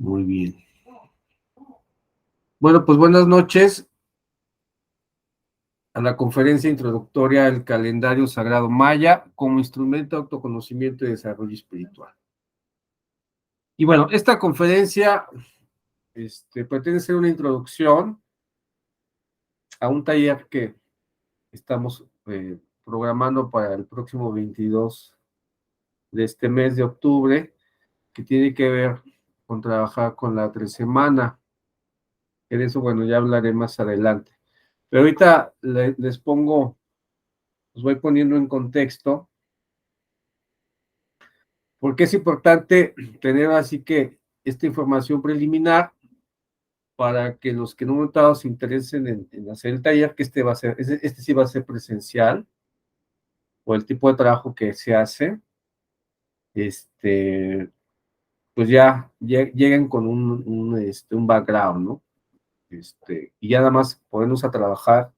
Muy bien. Bueno, pues buenas noches a la conferencia introductoria del calendario sagrado maya como instrumento de autoconocimiento y desarrollo espiritual. Y bueno, esta conferencia pretende ser una introducción a un taller que estamos programando para el próximo 22 de este mes de octubre, que tiene que ver con trabajar con la tresemana. De eso, bueno, ya hablaré más adelante. Pero ahorita les voy poniendo en contexto, porque es importante tener así que esta información preliminar para que los que en un momento dado se interesen en hacer el taller, que este sí va a ser presencial, o el tipo de trabajo que se hace, pues ya lleguen con un background, ¿no? Y ya nada más ponernos a trabajar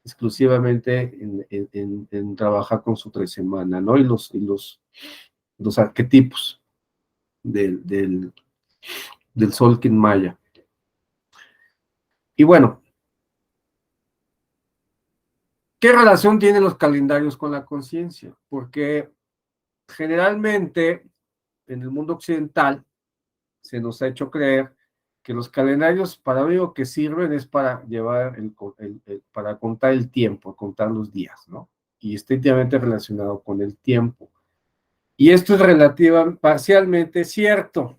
exclusivamente en trabajar con su tresemana, ¿no? Y los arquetipos del Solkin Maya. Y bueno, ¿qué relación tienen los calendarios con la conciencia? Porque generalmente en el mundo occidental se nos ha hecho creer que los calendarios para lo único que sirven es para llevar para contar el tiempo, contar los días, ¿no? Y está íntimamente relacionado con el tiempo. Y esto es parcialmente cierto.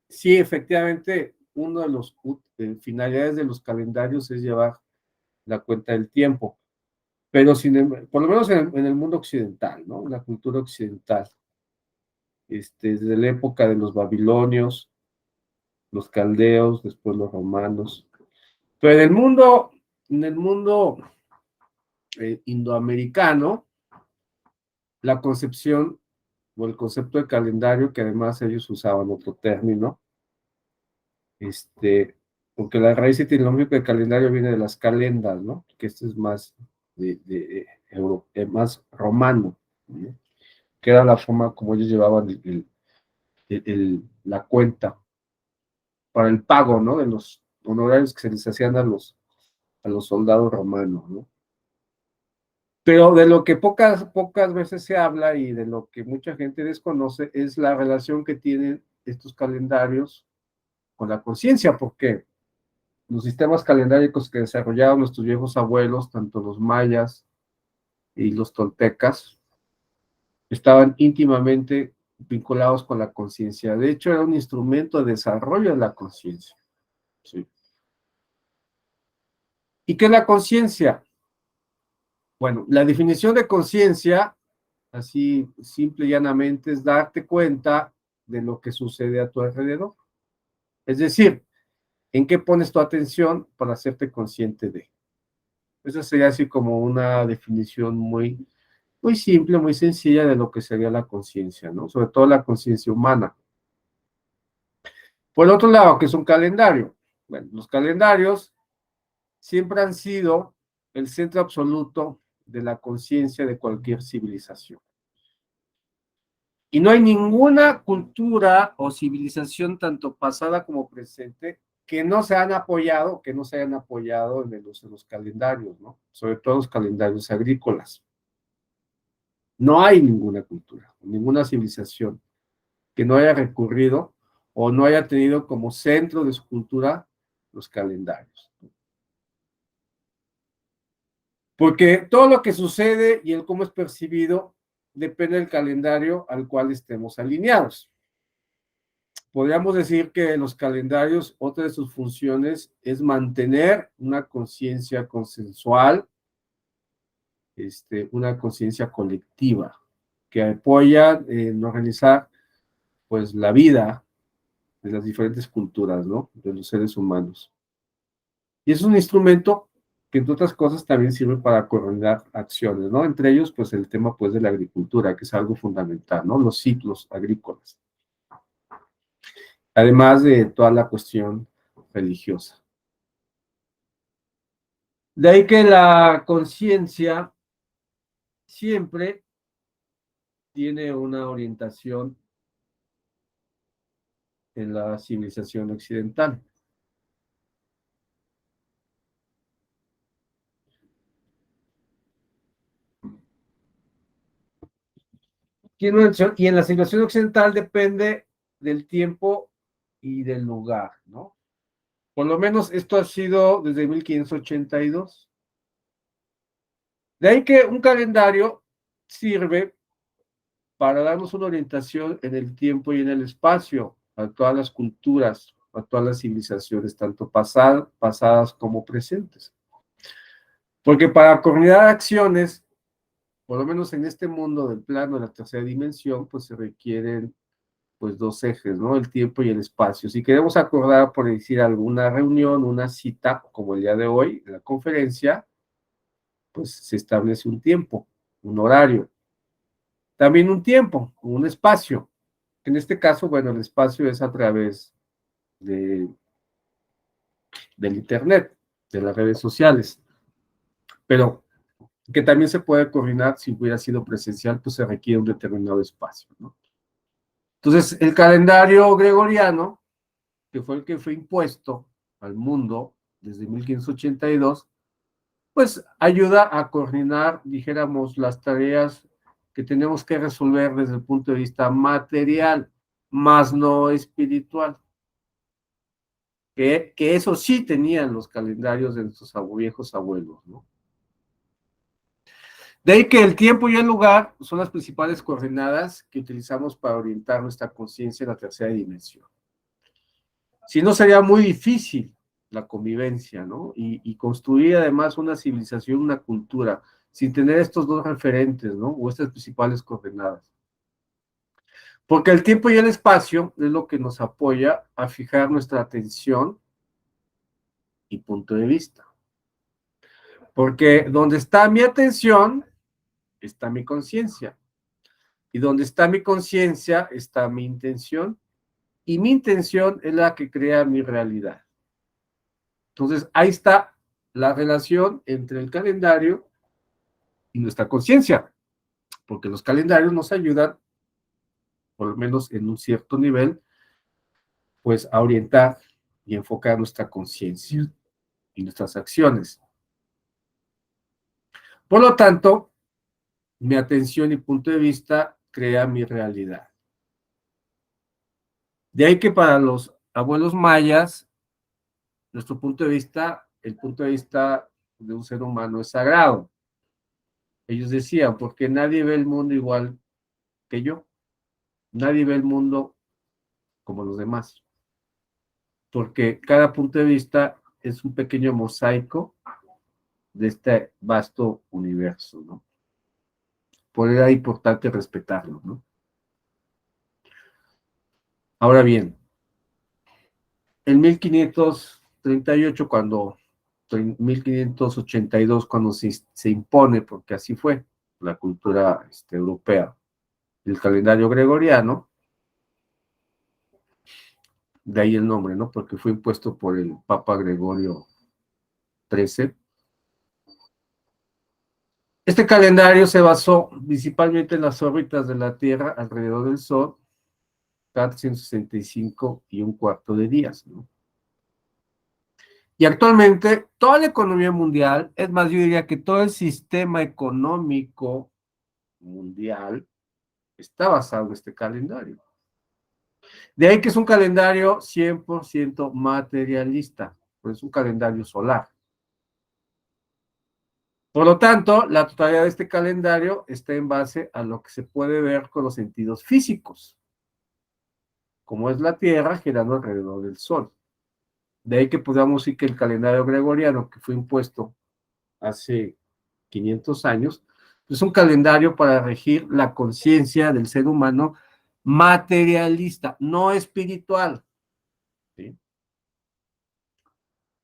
Sí, efectivamente, uno de los finalidades de los calendarios es llevar la cuenta del tiempo, pero por lo menos en el mundo occidental, ¿no? La cultura occidental, desde la época de los babilonios, los caldeos, después los romanos. Pero en el mundo indoamericano, la concepción o el concepto de calendario, que además ellos usaban otro término, porque la raíz etimológica del calendario viene de las calendas, ¿no? Que esto es más, más romano, ¿no? Que era la forma como ellos llevaban la cuenta para el pago, ¿no? De los honorarios que se les hacían a los soldados romanos, ¿no? Pero de lo que pocas veces se habla y de lo que mucha gente desconoce es la relación que tienen estos calendarios con la conciencia, porque los sistemas calendáricos que desarrollaron nuestros viejos abuelos, tanto los mayas y los toltecas, estaban íntimamente vinculados con la conciencia. De hecho, era un instrumento de desarrollo de la conciencia. ¿Sí? ¿Y qué es la conciencia? Bueno, la definición de conciencia, así simple y llanamente, es darte cuenta de lo que sucede a tu alrededor. Es decir, en qué pones tu atención para hacerte consciente de. Esa sería así como una definición muy, muy simple, muy sencilla de lo que sería la conciencia, ¿no? Sobre todo la conciencia humana. Por otro lado, ¿qué es un calendario? Bueno, los calendarios siempre han sido el centro absoluto de la conciencia de cualquier civilización. Y no hay ninguna cultura o civilización, tanto pasada como presente, que no se hayan apoyado en los calendarios, ¿no? Sobre todo los calendarios agrícolas. No hay ninguna cultura, ninguna civilización que no haya recurrido o no haya tenido como centro de su cultura los calendarios. Porque todo lo que sucede y el cómo es percibido depende del calendario al cual estemos alineados. Podríamos decir que los calendarios, otra de sus funciones es mantener una conciencia consensual, una conciencia colectiva, que apoya en organizar pues la vida de las diferentes culturas, ¿no? De los seres humanos. Y es un instrumento que, entre otras cosas, también sirve para coordinar acciones, ¿no? Entre ellos, pues, el tema, pues, de la agricultura, que es algo fundamental, ¿no? Los ciclos agrícolas. Además de toda la cuestión religiosa. De ahí que la conciencia siempre tiene una orientación en la civilización occidental. Y en la civilización occidental depende del tiempo y del lugar, ¿no? Por lo menos esto ha sido desde 1582. De ahí que un calendario sirve para darnos una orientación en el tiempo y en el espacio a todas las culturas, a todas las civilizaciones, tanto pasadas como presentes. Porque para coordinar acciones, por lo menos en este mundo del plano de la tercera dimensión, pues se requieren pues dos ejes, ¿no? El tiempo y el espacio. Si queremos acordar, por decir, alguna reunión, una cita, como el día de hoy, la conferencia, pues se establece un tiempo, un horario. También un tiempo, un espacio. En este caso, bueno, el espacio es a través de, del Internet, de las redes sociales, pero que también se puede coordinar si hubiera sido presencial, pues se requiere un determinado espacio, ¿no? Entonces, el calendario gregoriano, que fue el que fue impuesto al mundo desde 1582, pues ayuda a coordinar, dijéramos, las tareas que tenemos que resolver desde el punto de vista material, más no espiritual. Que eso sí tenían los calendarios de nuestros viejos abuelos, ¿no? De ahí que el tiempo y el lugar son las principales coordenadas que utilizamos para orientar nuestra conciencia en la tercera dimensión. Si no, sería muy difícil la convivencia, ¿no? Y construir además una civilización, una cultura, sin tener estos dos referentes, ¿no? O estas principales coordenadas. Porque el tiempo y el espacio es lo que nos apoya a fijar nuestra atención y punto de vista. Porque donde está mi atención, está mi conciencia. Y donde está mi conciencia, está mi intención. Y mi intención es la que crea mi realidad. Entonces, ahí está la relación entre el calendario y nuestra conciencia, porque los calendarios nos ayudan, por lo menos en un cierto nivel, pues a orientar y enfocar nuestra conciencia y nuestras acciones. Por lo tanto, mi atención y punto de vista crea mi realidad. De ahí que para los abuelos mayas, nuestro punto de vista, el punto de vista de un ser humano es sagrado. Ellos decían, porque nadie ve el mundo igual que yo. Nadie ve el mundo como los demás. Porque cada punto de vista es un pequeño mosaico de este vasto universo, ¿no? Por eso era importante respetarlo, ¿no? Ahora bien, en 1538, 1582, cuando se impone, porque así fue la cultura europea, el calendario gregoriano, de ahí el nombre, ¿no? Porque fue impuesto por el Papa Gregorio XIII. Este calendario se basó principalmente en las órbitas de la Tierra alrededor del Sol, cada 365 y un cuarto de días, ¿no? Y actualmente toda la economía mundial, es más, yo diría que todo el sistema económico mundial está basado en este calendario. De ahí que es un calendario 100% materialista, pues es un calendario solar. Por lo tanto, la totalidad de este calendario está en base a lo que se puede ver con los sentidos físicos, como es la Tierra girando alrededor del Sol. De ahí que podamos decir que el calendario gregoriano que fue impuesto hace 500 años es un calendario para regir la conciencia del ser humano materialista, no espiritual, ¿sí?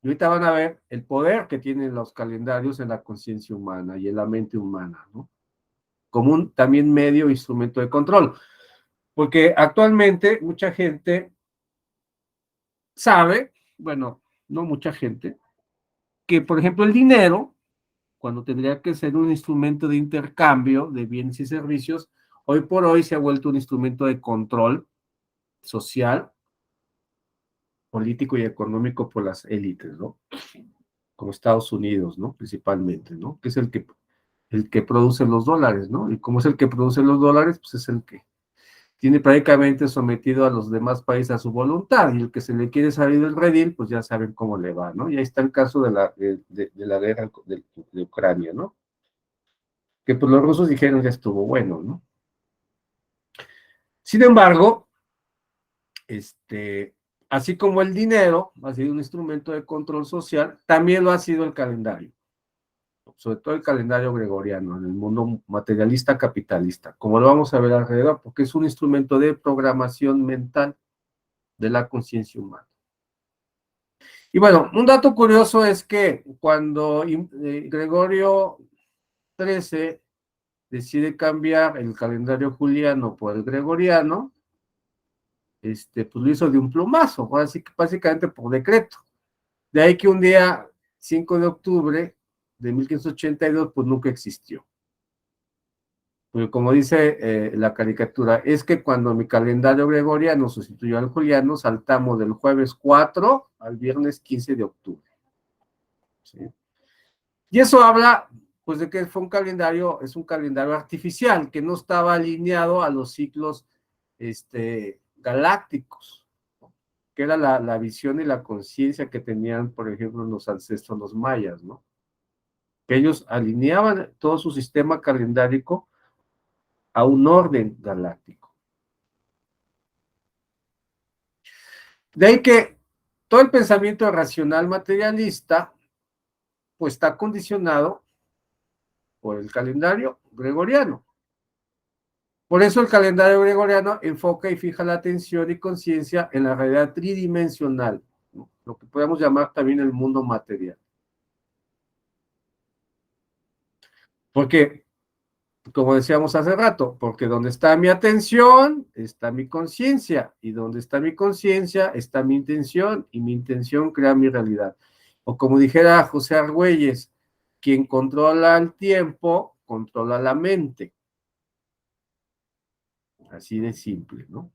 Y ahorita van a ver el poder que tienen los calendarios en la conciencia humana y en la mente humana, ¿no? Como un también medio instrumento de control. Porque actualmente mucha gente sabe, bueno, no mucha gente, que por ejemplo el dinero, cuando tendría que ser un instrumento de intercambio de bienes y servicios, hoy por hoy se ha vuelto un instrumento de control social político y económico por las élites, ¿no? Como Estados Unidos, ¿no? Principalmente, ¿no? Que es el que produce los dólares, ¿no? Y como es el que produce los dólares, pues es el que tiene prácticamente sometido a los demás países a su voluntad, y el que se le quiere salir del redil, pues ya saben cómo le va, ¿no? Y ahí está el caso de la guerra de Ucrania, ¿no? Que pues los rusos dijeron ya estuvo bueno, ¿no? Sin embargo, así como el dinero ha sido un instrumento de control social, también lo ha sido el calendario, sobre todo el calendario gregoriano en el mundo materialista capitalista, como lo vamos a ver alrededor, porque es un instrumento de programación mental de la conciencia humana. Y bueno, un dato curioso es que cuando Gregorio XIII decide cambiar el calendario juliano por el gregoriano, pues lo hizo de un plumazo, así que básicamente por decreto. De ahí que un día, 5 de octubre de 1582, pues nunca existió. Porque como dice la caricatura, es que cuando mi calendario gregoriano sustituyó al juliano, saltamos del jueves 4 al viernes 15 de octubre. ¿Sí? Y eso habla, pues, de que fue es un calendario artificial, que no estaba alineado a los ciclos galácticos, que era la visión y la conciencia que tenían, por ejemplo, los ancestros, los mayas, ¿no? Que ellos alineaban todo su sistema calendárico a un orden galáctico. De ahí que todo el pensamiento racional materialista, pues, está condicionado por el calendario gregoriano. Por eso el calendario gregoriano enfoca y fija la atención y conciencia en la realidad tridimensional, ¿no? Lo que podemos llamar también el mundo material. Porque, como decíamos hace rato, porque donde está mi atención, está mi conciencia, y donde está mi conciencia, está mi intención, y mi intención crea mi realidad. O como dijera José Argüelles, quien controla el tiempo, controla la mente. Así de simple, ¿no?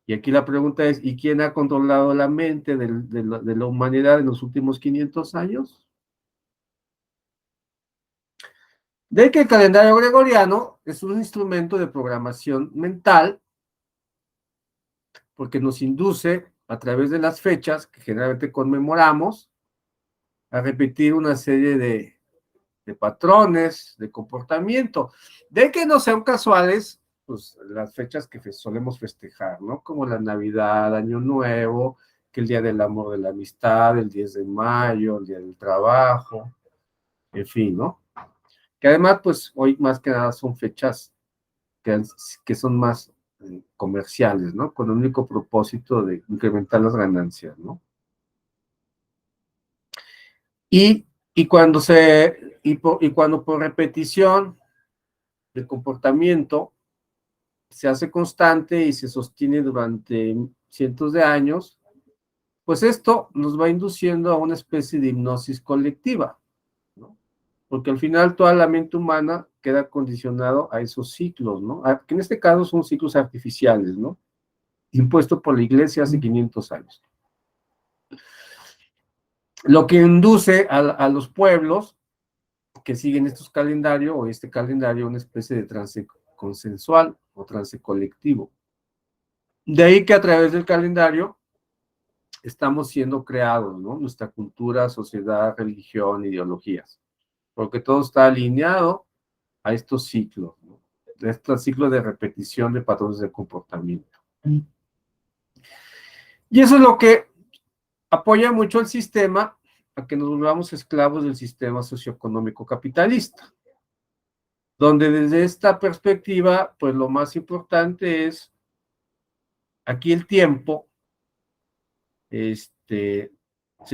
Y aquí la pregunta es, ¿y quién ha controlado la mente de la humanidad en los últimos 500 años? De que el calendario gregoriano es un instrumento de programación mental porque nos induce a través de las fechas que generalmente conmemoramos a repetir una serie de patrones de comportamiento. De que no sean casuales, pues las fechas que solemos festejar, ¿no? Como la Navidad, Año Nuevo, que el Día del Amor, de la Amistad, el 10 de mayo, el Día del Trabajo, en fin, ¿no? Que además, pues hoy más que nada son fechas que son más comerciales, ¿no? Con el único propósito de incrementar las ganancias, ¿no? Y, y cuando por repetición el comportamiento se hace constante y se sostiene durante cientos de años, pues esto nos va induciendo a una especie de hipnosis colectiva, ¿no? Porque al final toda la mente humana queda condicionado a esos ciclos, ¿no? Que en este caso son ciclos artificiales, ¿no? Impuesto por la iglesia hace 500 años. Lo que induce a los pueblos que siguen estos calendarios o este calendario una especie de trance consensual o trance colectivo. De ahí que a través del calendario estamos siendo creados, ¿no? Nuestra cultura, sociedad, religión, ideologías, porque todo está alineado a estos ciclos, ¿no? Estos ciclos de repetición de patrones de comportamiento. Y eso es lo que apoya mucho el sistema a que nos volvamos esclavos del sistema socioeconómico capitalista, donde desde esta perspectiva, pues lo más importante es aquí el tiempo, se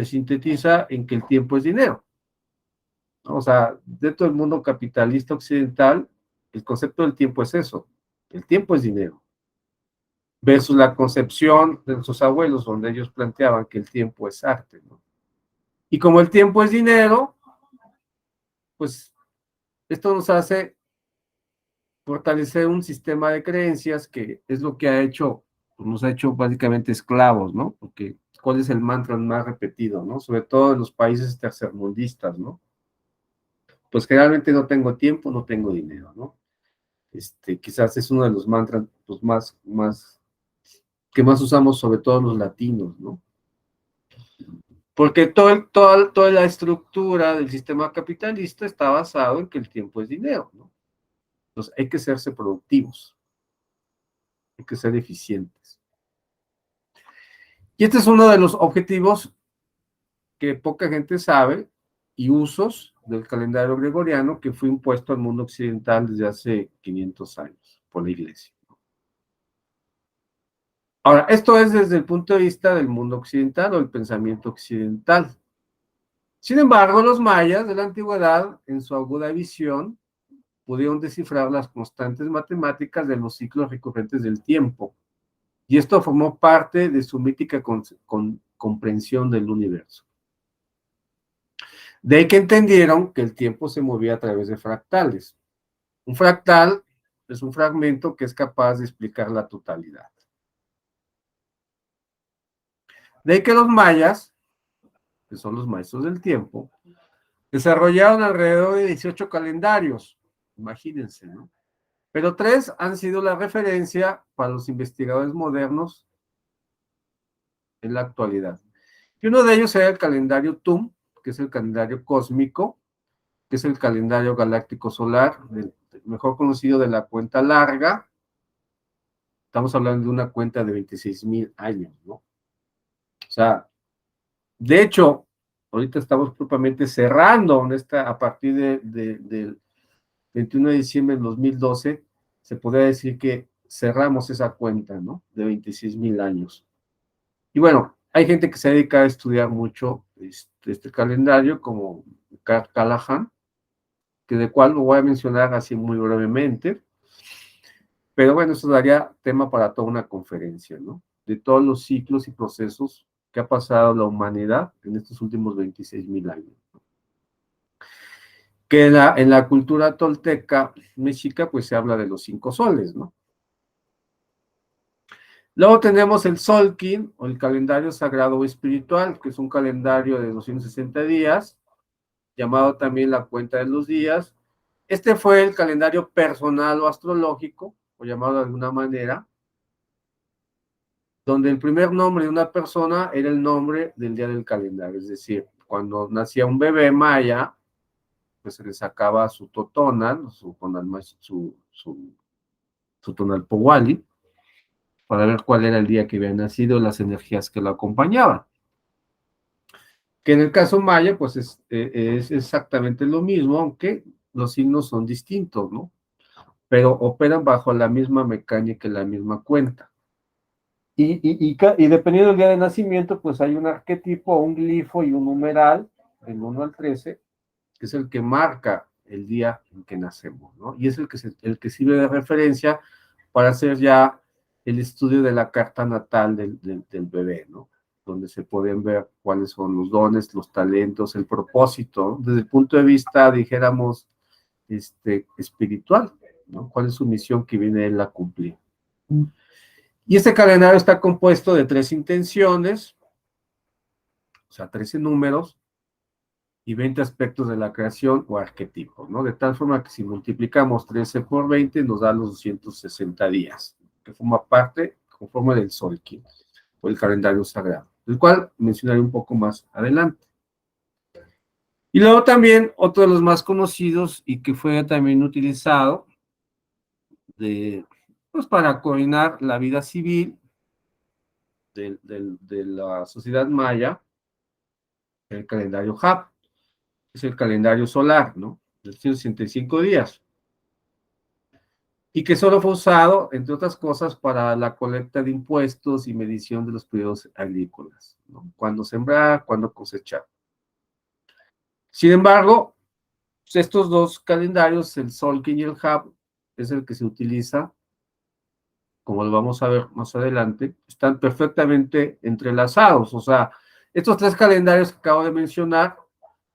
sintetiza en que el tiempo es dinero, ¿no? O sea, dentro del mundo capitalista occidental, el concepto del tiempo es eso, el tiempo es dinero, versus la concepción de sus abuelos, donde ellos planteaban que el tiempo es arte, ¿no? Y como el tiempo es dinero, pues esto nos hace fortalecer un sistema de creencias que es lo que nos ha hecho básicamente esclavos, ¿no? Porque cuál es el mantra más repetido, ¿no? Sobre todo en los países tercermundistas, ¿no? Pues generalmente no tengo tiempo, no tengo dinero, ¿no? Quizás es uno de los mantras pues, que más usamos, sobre todo los latinos, ¿no? Porque toda la estructura del sistema capitalista está basado en que el tiempo es dinero, ¿no? Entonces hay que serse productivos, hay que ser eficientes. Y este es uno de los objetivos que poca gente sabe y usos del calendario gregoriano que fue impuesto al mundo occidental desde hace 500 años por la iglesia. Ahora, esto es desde el punto de vista del mundo occidental o el pensamiento occidental. Sin embargo, los mayas de la antigüedad, en su aguda visión, pudieron descifrar las constantes matemáticas de los ciclos recurrentes del tiempo. Y esto formó parte de su mítica comprensión del universo. De ahí que entendieron que el tiempo se movía a través de fractales. Un fractal es un fragmento que es capaz de explicar la totalidad. De ahí que los mayas, que son los maestros del tiempo, desarrollaron alrededor de 18 calendarios, imagínense, ¿no? Pero 3 han sido la referencia para los investigadores modernos en la actualidad. Y uno de ellos era el calendario TUM, que es el calendario cósmico, que es el calendario galáctico solar, mejor conocido de la cuenta larga. Estamos hablando de una cuenta de 26,000 años, ¿no? O sea, de hecho, ahorita estamos propiamente cerrando a partir del 21 de diciembre de 2012, se podría decir que cerramos esa cuenta, ¿no? De 26,000 años. Y bueno, hay gente que se dedica a estudiar mucho este calendario, como Carl Callahan, que de cual lo voy a mencionar así muy brevemente, pero bueno, eso daría tema para toda una conferencia, ¿no? De todos los ciclos y procesos que ha pasado la humanidad en estos últimos 26,000 años. Que en la cultura tolteca mexica, pues se habla de los 5 soles, ¿no? Luego tenemos el Solkin, o el calendario sagrado o espiritual, que es un calendario de 260 días, llamado también la cuenta de los días. Este fue el calendario personal o astrológico, o llamado de alguna manera, donde el primer nombre de una persona era el nombre del día del calendario, es decir, cuando nacía un bebé maya, pues se le sacaba su totonal, su tonal powali, para ver cuál era el día que había nacido, las energías que lo acompañaban. Que en el caso maya, pues es exactamente lo mismo, aunque los signos son distintos, ¿no? Pero operan bajo la misma mecánica y la misma cuenta. Y dependiendo del día de nacimiento, pues hay un arquetipo, un glifo y un numeral, del 1 al 13, que es el que marca el día en que nacemos, ¿no? Y es el que sirve de referencia para hacer ya el estudio de la carta natal del bebé, ¿no? Donde se pueden ver cuáles son los dones, los talentos, el propósito, ¿no? Desde el punto de vista, dijéramos, espiritual, ¿no? ¿Cuál es su misión que viene él a cumplir? Y este calendario está compuesto de 3 intenciones, o sea, 13 números, y 20 aspectos de la creación o arquetipos, ¿no? De tal forma que si multiplicamos 13 por 20 nos da los 260 días, que forma parte, conforme del Solkin, o el calendario sagrado, el cual mencionaré un poco más adelante. Y luego también, otro de los más conocidos y que fue también utilizado pues para coordinar la vida civil de la sociedad maya, el calendario HAP, es el calendario solar, ¿no? De 165 días. Y que solo fue usado, entre otras cosas, para la colecta de impuestos y medición de los periodos agrícolas, ¿no? Cuándo sembrar, cuándo cosechar. Sin embargo, estos 2 calendarios, el Solkin y el HAP, es el que se utiliza, como lo vamos a ver más adelante, están perfectamente entrelazados. O sea, estos 3 calendarios que acabo de mencionar,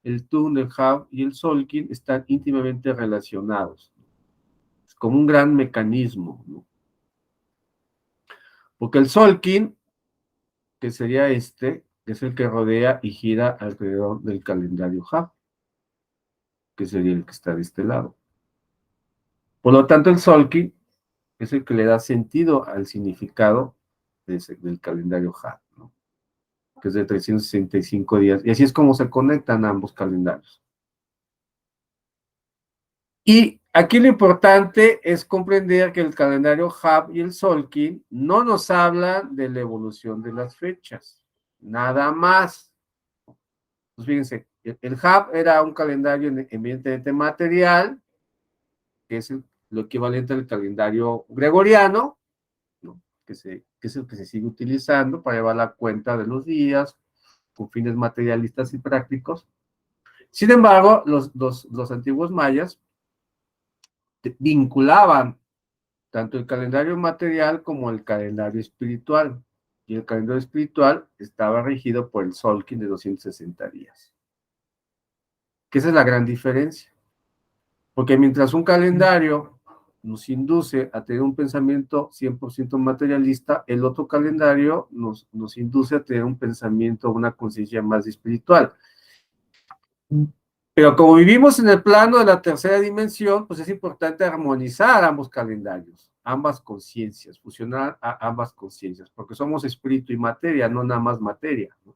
el TUN, el HAP y el Solkin, están íntimamente relacionados. Es como un gran mecanismo, ¿no? Porque el Solkin que sería este, que es el que rodea y gira alrededor del calendario Hub, que sería el que está de este lado. Por lo tanto, el Solki es el que le da sentido al significado del calendario Hub, ¿no? Que es de 365 días. Y así es como se conectan ambos calendarios. Y aquí lo importante es comprender que el calendario Hub y el Solki no nos hablan de la evolución de las fechas, nada más. Pues fíjense, el Hub era un calendario evidentemente material, que es lo equivalente al calendario gregoriano, ¿no? que es el que se sigue utilizando para llevar la cuenta de los días con fines materialistas y prácticos. Sin embargo, los antiguos mayas vinculaban tanto el calendario material como el calendario espiritual. Y el calendario espiritual estaba regido por el Solkin de 260 días. Que esa es la gran diferencia. Porque mientras un calendario nos induce a tener un pensamiento 100% materialista, el otro calendario nos induce a tener un pensamiento, una conciencia más espiritual. Pero como vivimos en el plano de la tercera dimensión, pues es importante armonizar ambos calendarios, ambas conciencias, fusionar a ambas conciencias, porque somos espíritu y materia, no nada más materia, ¿no?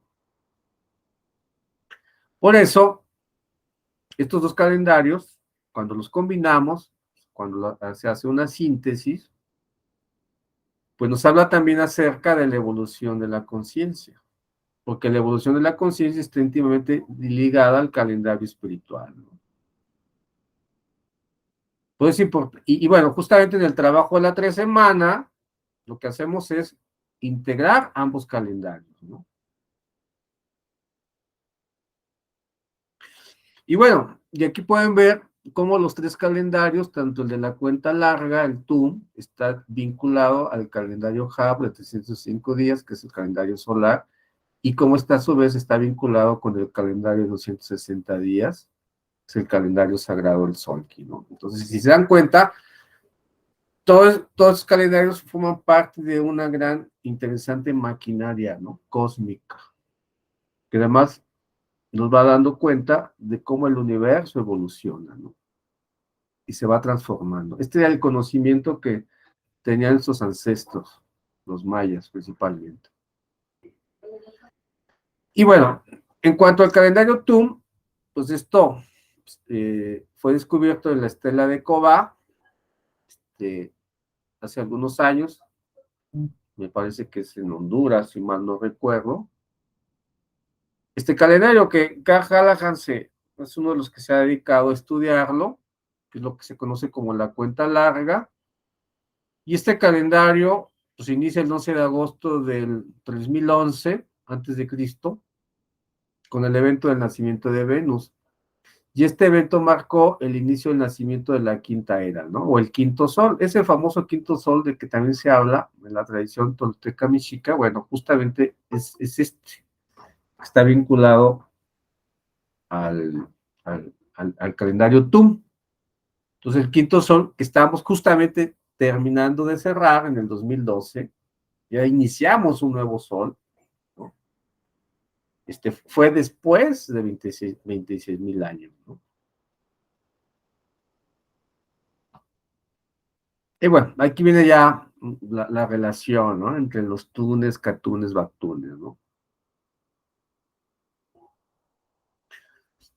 Por eso, estos dos calendarios, cuando los combinamos, cuando se hace una síntesis, pues nos habla también acerca de la evolución de la conciencia, porque la evolución de la conciencia está íntimamente ligada al calendario espiritual, ¿no? Pues, y bueno, justamente en el trabajo de la 3 semana, lo que hacemos es integrar ambos calendarios, ¿no? Y bueno, y aquí pueden ver cómo los 3 calendarios, tanto el de la cuenta larga, el TUM, está vinculado al calendario Hub de 305 días, que es el calendario solar, y cómo está a su vez está vinculado con el calendario de 260 días, es el calendario sagrado del Solki, ¿no? Entonces, si se dan cuenta, todos los calendarios forman parte de una gran, interesante maquinaria, ¿no? Cósmica, que además nos va dando cuenta de cómo el universo evoluciona, ¿no? Y se va transformando. Este era el conocimiento que tenían sus ancestros, los mayas principalmente. Y bueno, en cuanto al calendario TUM, pues esto fue descubierto en la estela de Cobá hace algunos años, me parece que es en Honduras, si mal no recuerdo. Este calendario que Carl Hallahan es uno de los que se ha dedicado a estudiarlo, que es lo que se conoce como la cuenta larga, y este calendario pues inicia el 11 de agosto del 3011 antes de Cristo, con el evento del nacimiento de Venus. Y este evento marcó el inicio del nacimiento de la quinta era, ¿no? O el quinto sol, ese famoso quinto sol de que también se habla en la tradición tolteca mexica, bueno, justamente es este, está vinculado al, al calendario TUM. Entonces, el quinto sol que estábamos justamente terminando de cerrar en el 2012, ya iniciamos un nuevo sol, ¿no? Fue después de 26,000 años, ¿no? Y bueno, aquí viene ya la relación, ¿no? Entre los tunes, catunes, bactunes, ¿no?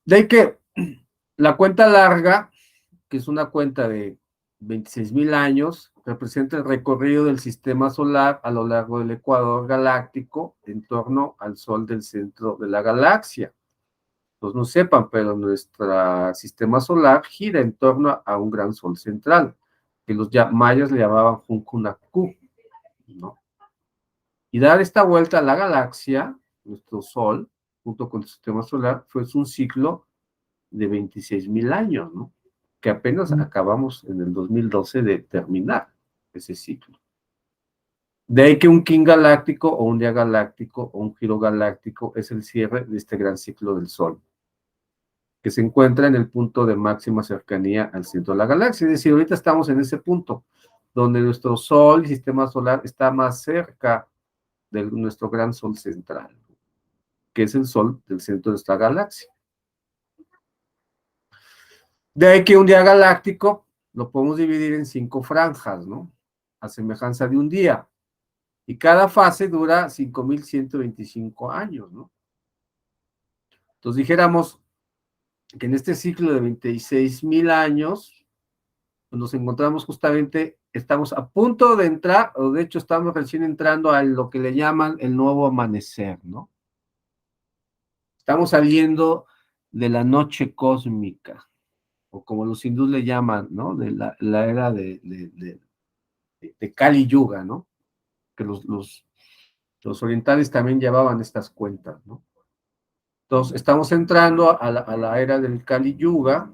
De ahí que la cuenta larga, que es una cuenta de 26,000 años, representa el recorrido del sistema solar a lo largo del ecuador galáctico en torno al Sol del centro de la galaxia. Pues no sepan, pero nuestro sistema solar gira en torno a un gran Sol central, que los mayas le llamaban Juncunacu, ¿no? Y dar esta vuelta a la galaxia, nuestro Sol, junto con el sistema solar, fue un ciclo de 26,000 años, ¿no? Que apenas acabamos en el 2012 de terminar ese ciclo. De ahí que un king galáctico o un día galáctico o un giro galáctico es el cierre de este gran ciclo del Sol, que se encuentra en el punto de máxima cercanía al centro de la galaxia. Es decir, ahorita estamos en ese punto, donde nuestro Sol y sistema solar está más cerca de nuestro gran Sol central, que es el Sol del centro de nuestra galaxia. De ahí que un día galáctico lo podemos dividir en 5 franjas, ¿no? A semejanza de un día. Y cada fase dura 5.125 años, ¿no? Entonces dijéramos que en este ciclo de 26.000 años, pues nos encontramos justamente, estamos a punto de entrar, o de hecho estamos recién entrando a lo que le llaman el nuevo amanecer, ¿no? Estamos saliendo de la noche cósmica, o como los hindús le llaman, ¿no? De la era de Kali Yuga, ¿no? Que los orientales también llevaban estas cuentas, ¿no? Entonces, estamos entrando a la era del Kali Yuga,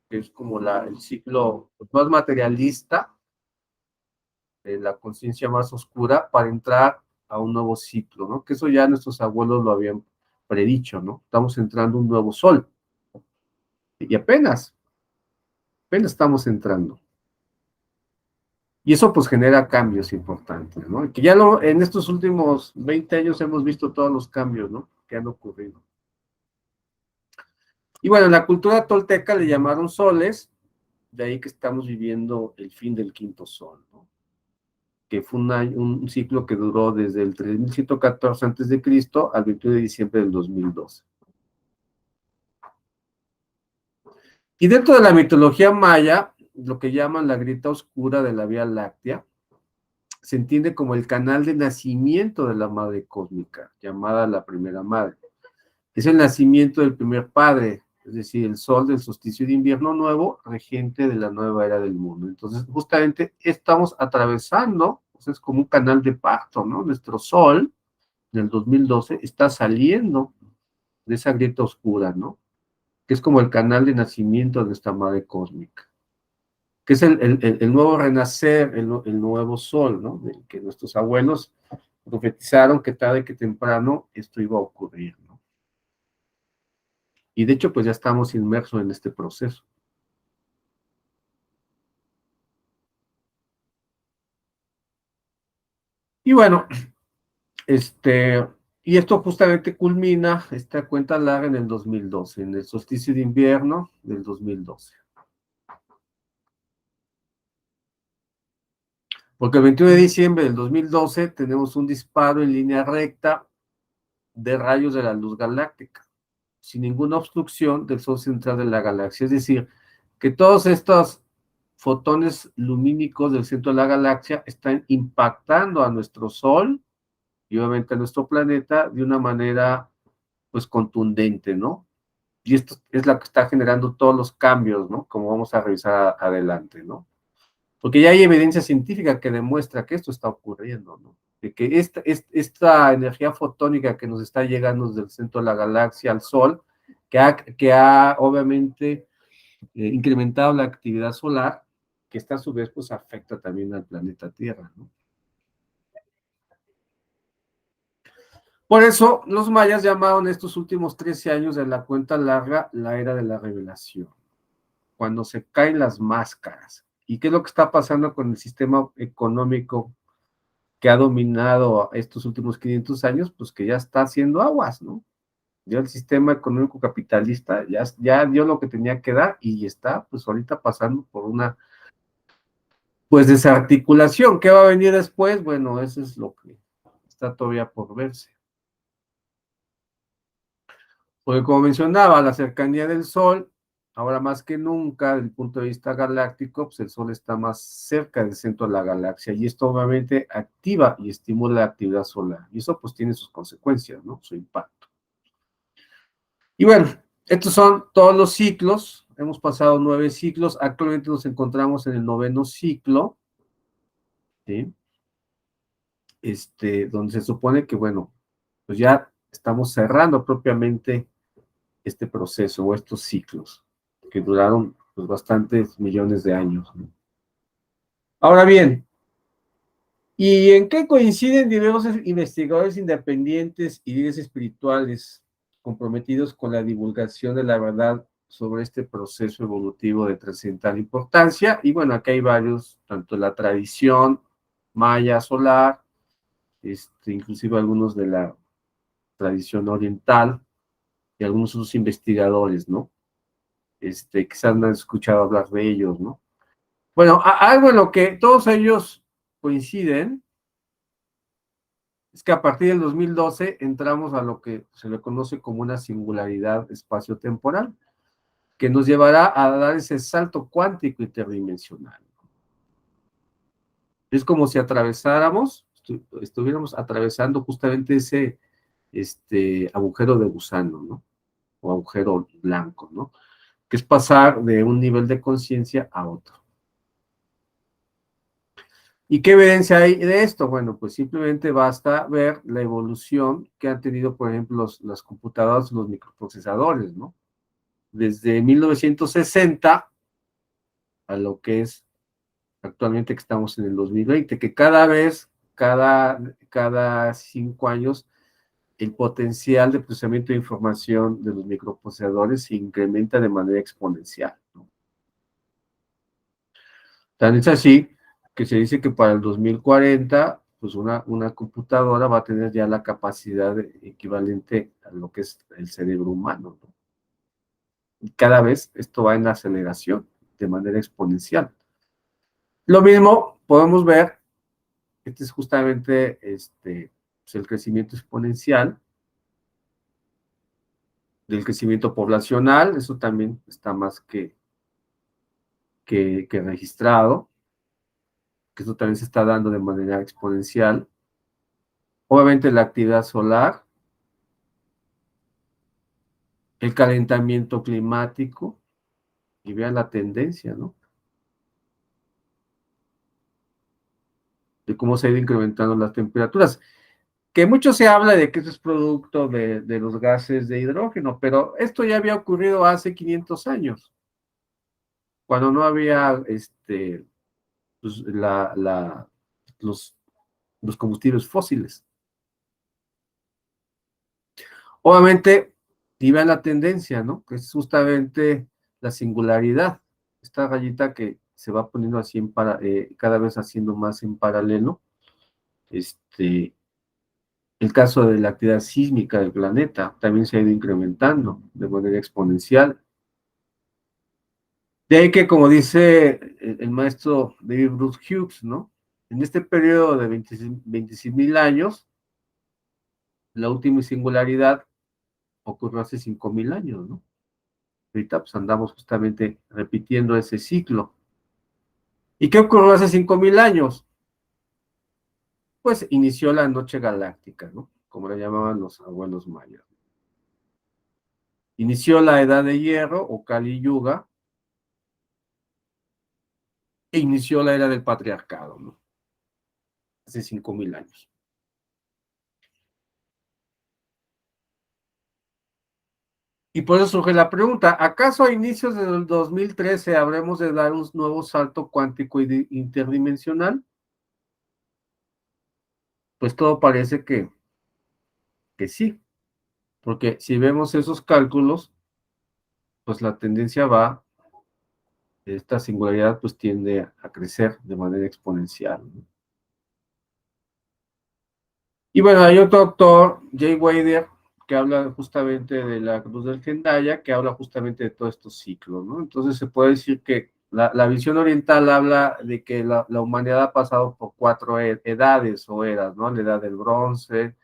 que es como el ciclo más materialista, la conciencia más oscura, para entrar a un nuevo ciclo, ¿no? Que eso ya nuestros abuelos lo habían predicho, ¿no? Estamos entrando a un nuevo sol. Y apenas estamos entrando. Y eso pues genera cambios importantes, ¿no? Y que ya en estos últimos 20 años hemos visto todos los cambios, ¿no? Que han ocurrido. Y bueno, en la cultura tolteca le llamaron soles, de ahí que estamos viviendo el fin del quinto sol, ¿no? Que fue un ciclo que duró desde el 3114 a.C. al 21 de diciembre del 2012. Y dentro de la mitología maya, lo que llaman la grieta oscura de la Vía Láctea, se entiende como el canal de nacimiento de la madre cósmica, llamada la primera madre. Es el nacimiento del primer padre, es decir, el sol del solsticio de invierno nuevo, regente de la nueva era del mundo. Entonces, justamente estamos atravesando, pues es como un canal de parto, ¿no? Nuestro sol, en el 2012, está saliendo de esa grieta oscura, ¿no? Que es como el canal de nacimiento de esta madre cósmica, que es el nuevo renacer, el nuevo sol, ¿no? Del que nuestros abuelos profetizaron que tarde que temprano esto iba a ocurrir, ¿no? Y de hecho, pues ya estamos inmersos en este proceso. Y bueno, y esto justamente culmina esta cuenta larga en el 2012, en el solsticio de invierno del 2012. Porque el 21 de diciembre del 2012 tenemos un disparo en línea recta de rayos de la luz galáctica, sin ninguna obstrucción del sol central de la galaxia. Es decir, que todos estos fotones lumínicos del centro de la galaxia están impactando a nuestro sol y obviamente a nuestro planeta de una manera pues contundente, ¿no? Y esto es la que está generando todos los cambios, ¿no? Como vamos a revisar adelante, ¿no? Porque ya hay evidencia científica que demuestra que esto está ocurriendo, ¿no? De que esta energía fotónica que nos está llegando desde el centro de la galaxia al Sol, que ha obviamente incrementado la actividad solar, que esta a su vez pues afecta también al planeta Tierra, ¿no? Por eso los mayas llamaron estos últimos 13 años de la cuenta larga la era de la revelación, cuando se caen las máscaras. ¿Y qué es lo que está pasando con el sistema económico que ha dominado estos últimos 500 años? Pues que ya está haciendo aguas, ¿no? Ya el sistema económico capitalista ya dio lo que tenía que dar y está pues ahorita pasando por una pues desarticulación. ¿Qué va a venir después? Bueno, eso es lo que está todavía por verse. Porque como mencionaba, la cercanía del Sol, ahora más que nunca, desde el punto de vista galáctico, pues el Sol está más cerca del centro de la galaxia y esto obviamente activa y estimula la actividad solar. Y eso pues tiene sus consecuencias, ¿no? Su impacto. Y bueno, estos son todos los ciclos. Hemos pasado 9 ciclos. Actualmente nos encontramos en el 9º ciclo, ¿sí? Donde se supone que, bueno, pues ya estamos cerrando propiamente este proceso o estos ciclos que duraron pues, bastantes millones de años, ¿no? Ahora bien, ¿y en qué coinciden diversos investigadores independientes y líderes espirituales comprometidos con la divulgación de la verdad sobre este proceso evolutivo de trascendental importancia? Y bueno, aquí hay varios, tanto la tradición maya solar, inclusive algunos de la tradición oriental y algunos otros investigadores, ¿no? Quizás han escuchado hablar de ellos, ¿no? Bueno, algo en lo que todos ellos coinciden es que a partir del 2012 entramos a lo que se le conoce como una singularidad espaciotemporal, que nos llevará a dar ese salto cuántico interdimensional. Es como si atravesáramos, estuviéramos atravesando justamente ese agujero de gusano, ¿no? O agujero blanco, ¿no? Que es pasar de un nivel de conciencia a otro. ¿Y qué evidencia hay de esto? Bueno, pues simplemente basta ver la evolución que han tenido, por ejemplo, las computadoras, los microprocesadores, ¿no? Desde 1960 a lo que es actualmente que estamos en el 2020, que cada vez, cada 5 años, el potencial de procesamiento de información de los microprocesadores se incrementa de manera exponencial, ¿no? Tan es así que se dice que para el 2040, pues una computadora va a tener ya la capacidad equivalente a lo que es el cerebro humano, ¿no? Y cada vez esto va en aceleración, de manera exponencial. Lo mismo podemos ver, este es justamente pues el crecimiento exponencial del crecimiento poblacional, eso también está más que registrado, que eso también se está dando de manera exponencial. Obviamente la actividad solar, el calentamiento climático, y vean la tendencia, ¿no? De cómo se ha ido incrementando las temperaturas. Que mucho se habla de que eso es producto de los gases de hidrógeno, pero esto ya había ocurrido hace 500 años, cuando no había pues, los, los combustibles fósiles. Obviamente, y vean la tendencia, ¿no? Que es justamente la singularidad, esta rayita que se va poniendo así cada vez haciendo más en paralelo, el caso de la actividad sísmica del planeta también se ha ido incrementando de manera exponencial. De ahí que, como dice el maestro David Bruce Hughes, ¿no? En este periodo de 26,000 años, la última singularidad ocurrió hace 5,000 años, ¿no? Ahorita pues andamos justamente repitiendo ese ciclo. ¿Y qué ocurrió hace 5,000 años? Pues inició la noche galáctica, ¿no? Como la llamaban los abuelos mayas. Inició la edad de hierro o Kali Yuga e inició la era del patriarcado, ¿no? Hace 5,000 años. Y por eso surge la pregunta, ¿acaso a inicios del 2013 habremos de dar un nuevo salto cuántico interdimensional? Pues todo parece que sí, porque si vemos esos cálculos, pues la tendencia va, esta singularidad pues tiende a crecer de manera exponencial, ¿no? Y bueno, hay otro autor, Jay Wader, que habla justamente de la cruz del Gendaya, que habla justamente de todos estos ciclos, ¿no? Entonces se puede decir que la visión oriental habla de que la humanidad ha pasado por 4 edades o eras, ¿no? La edad del bronce,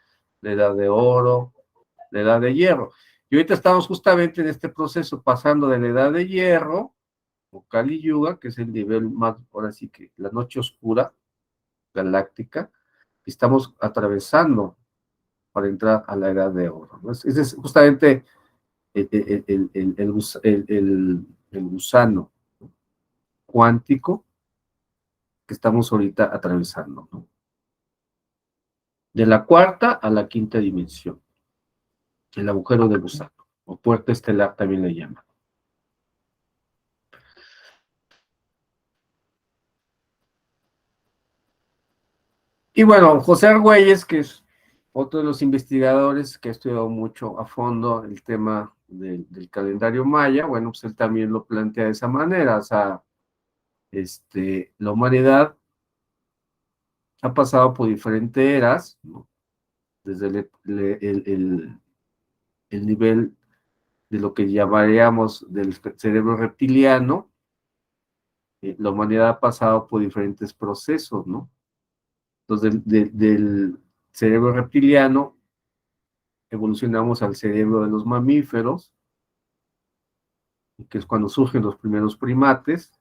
la edad de oro, la edad de hierro. Y ahorita estamos justamente en este proceso, pasando de la edad de hierro, o Kali Yuga, que es el nivel más, ahora sí que la noche oscura galáctica, y estamos atravesando para entrar a la edad de oro, ¿no? Ese es justamente el gusano cuántico que estamos ahorita atravesando, ¿no? De la cuarta a la quinta dimensión, el agujero de gusano, o puerta estelar también le llaman. Y bueno, José Argüelles, que es otro de los investigadores que ha estudiado mucho a fondo el tema del calendario maya, bueno, pues él también lo plantea de esa manera, o sea, la humanidad ha pasado por diferentes eras, ¿no? Desde el nivel de lo que llamaríamos del cerebro reptiliano, la humanidad ha pasado por diferentes procesos, ¿no? Entonces, del cerebro reptiliano evolucionamos al cerebro de los mamíferos, que es cuando surgen los primeros primates.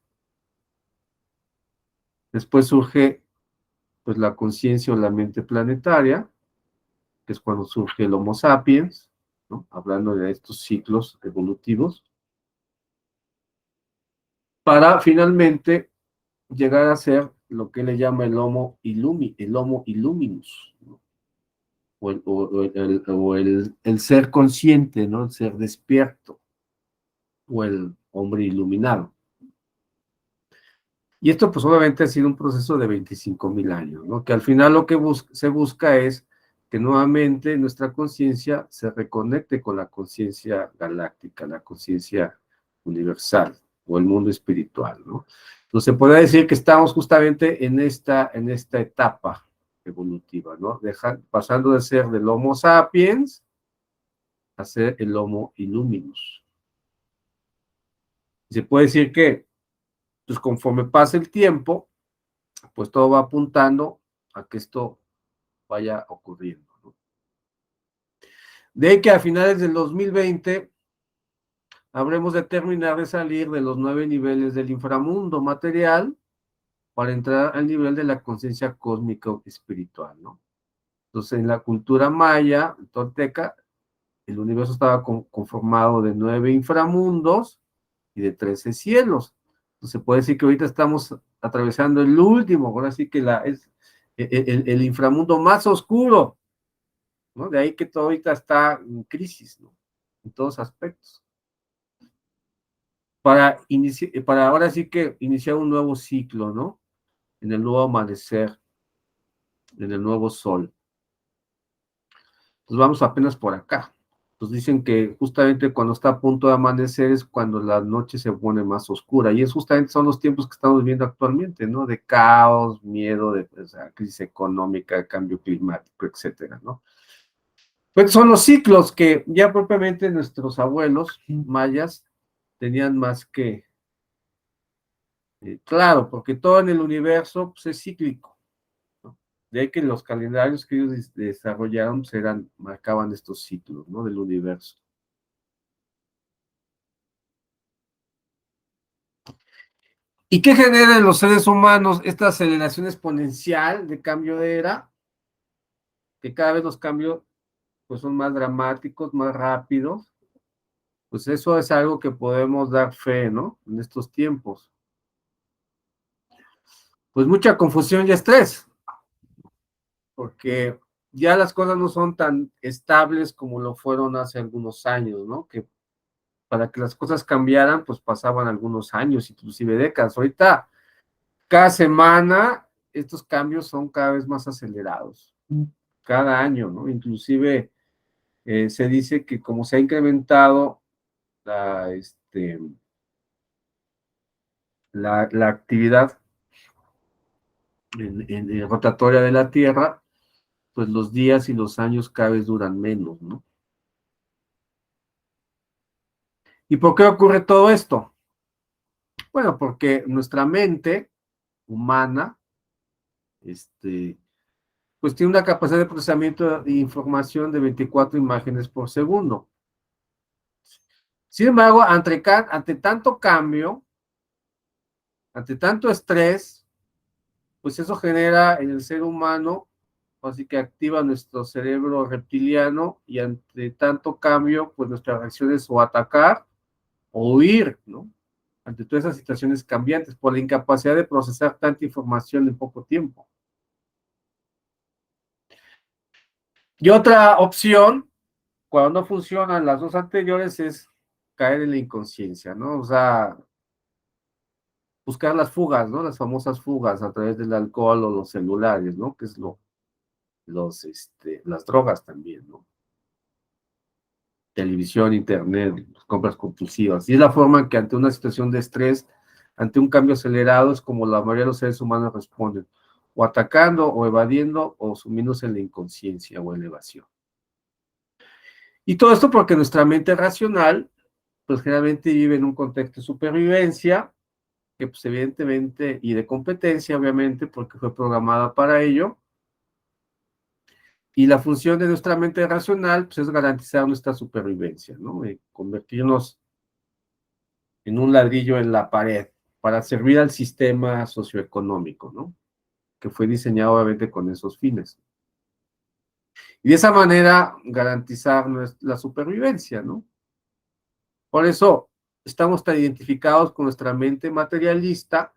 Después surge pues la conciencia o la mente planetaria, que es cuando surge el Homo sapiens, ¿no? Hablando de estos ciclos evolutivos, para finalmente llegar a ser lo que le llama el Homo Illuminus, ¿no? O el ser consciente, ¿no? El ser despierto, o el hombre iluminado. Y esto pues obviamente ha sido un proceso de 25,000 años, ¿no? Que al final lo que se busca es que nuevamente nuestra conciencia se reconecte con la conciencia galáctica, la conciencia universal o el mundo espiritual, ¿no? Entonces se puede decir que estamos justamente en esta etapa evolutiva, ¿no? Pasando de ser del Homo sapiens a ser el Homo Illuminus. Se puede decir que, pues conforme pasa el tiempo, pues todo va apuntando a que esto vaya ocurriendo, ¿no? De que a finales del 2020 habremos de terminar de salir de los 9 niveles del inframundo material para entrar al nivel de la conciencia cósmica o espiritual, ¿no? Entonces, en la cultura maya, tolteca, el universo estaba conformado de 9 inframundos y de 13 cielos. Entonces, se puede decir que ahorita estamos atravesando el último, ahora sí que es el inframundo más oscuro, ¿no? De ahí que todo ahorita está en crisis, ¿no? En todos aspectos. Para ahora sí que iniciar un nuevo ciclo, ¿no? En el nuevo amanecer, en el nuevo sol. Pues vamos apenas por acá. Pues dicen que justamente cuando está a punto de amanecer es cuando la noche se pone más oscura. Y es justamente son los tiempos que estamos viviendo actualmente, ¿no? De caos, miedo, de crisis económica, cambio climático, etcétera, ¿no? Pues son los ciclos que ya propiamente nuestros abuelos mayas tenían más que claro, porque todo en el universo pues, es cíclico, ¿no? De ahí que los calendarios que ellos desarrollaron pues, marcaban estos ciclos, ¿no? Del universo. ¿Y qué genera en los seres humanos esta aceleración exponencial de cambio de era? Que cada vez los cambios pues, son más dramáticos, más rápidos. Pues eso es algo que podemos dar fe, ¿no? En estos tiempos. Pues mucha confusión y estrés, porque ya las cosas no son tan estables como lo fueron hace algunos años, ¿no? Que para que las cosas cambiaran, pues pasaban algunos años, inclusive décadas. Ahorita, cada semana, estos cambios son cada vez más acelerados, cada año, ¿no? Inclusive se dice que como se ha incrementado la actividad en rotatoria de la Tierra, pues los días y los años cada vez duran menos, ¿no? ¿Y por qué ocurre todo esto? Bueno, porque nuestra mente humana, pues tiene una capacidad de procesamiento de información de 24 imágenes por segundo. Sin embargo, ante tanto cambio, ante tanto estrés, pues eso genera en el ser humano, así que activa nuestro cerebro reptiliano y ante tanto cambio, pues nuestras reacciones o atacar o huir, ¿no? Ante todas esas situaciones cambiantes por la incapacidad de procesar tanta información en poco tiempo. Y otra opción, cuando no funcionan las dos anteriores, es caer en la inconsciencia, ¿no? O sea, buscar las fugas, ¿no? Las famosas fugas a través del alcohol o los celulares, ¿no? Que es las drogas también, ¿no? Televisión, internet, compras compulsivas. Y es la forma en que ante una situación de estrés, ante un cambio acelerado, es como la mayoría de los seres humanos responden. o atacando, o evadiendo, o sumiéndose en la inconsciencia o elevación. Y todo esto porque nuestra mente racional, pues generalmente vive en un contexto de supervivencia, que pues evidentemente, y de competencia, obviamente, porque fue programada para ello. Y la función de nuestra mente racional, pues es garantizar nuestra supervivencia, ¿no? Convertirnos en un ladrillo en la pared para servir al sistema socioeconómico, ¿no? Que fue diseñado obviamente con esos fines. Y de esa manera garantizar la supervivencia, ¿no? Por eso estamos tan identificados con nuestra mente materialista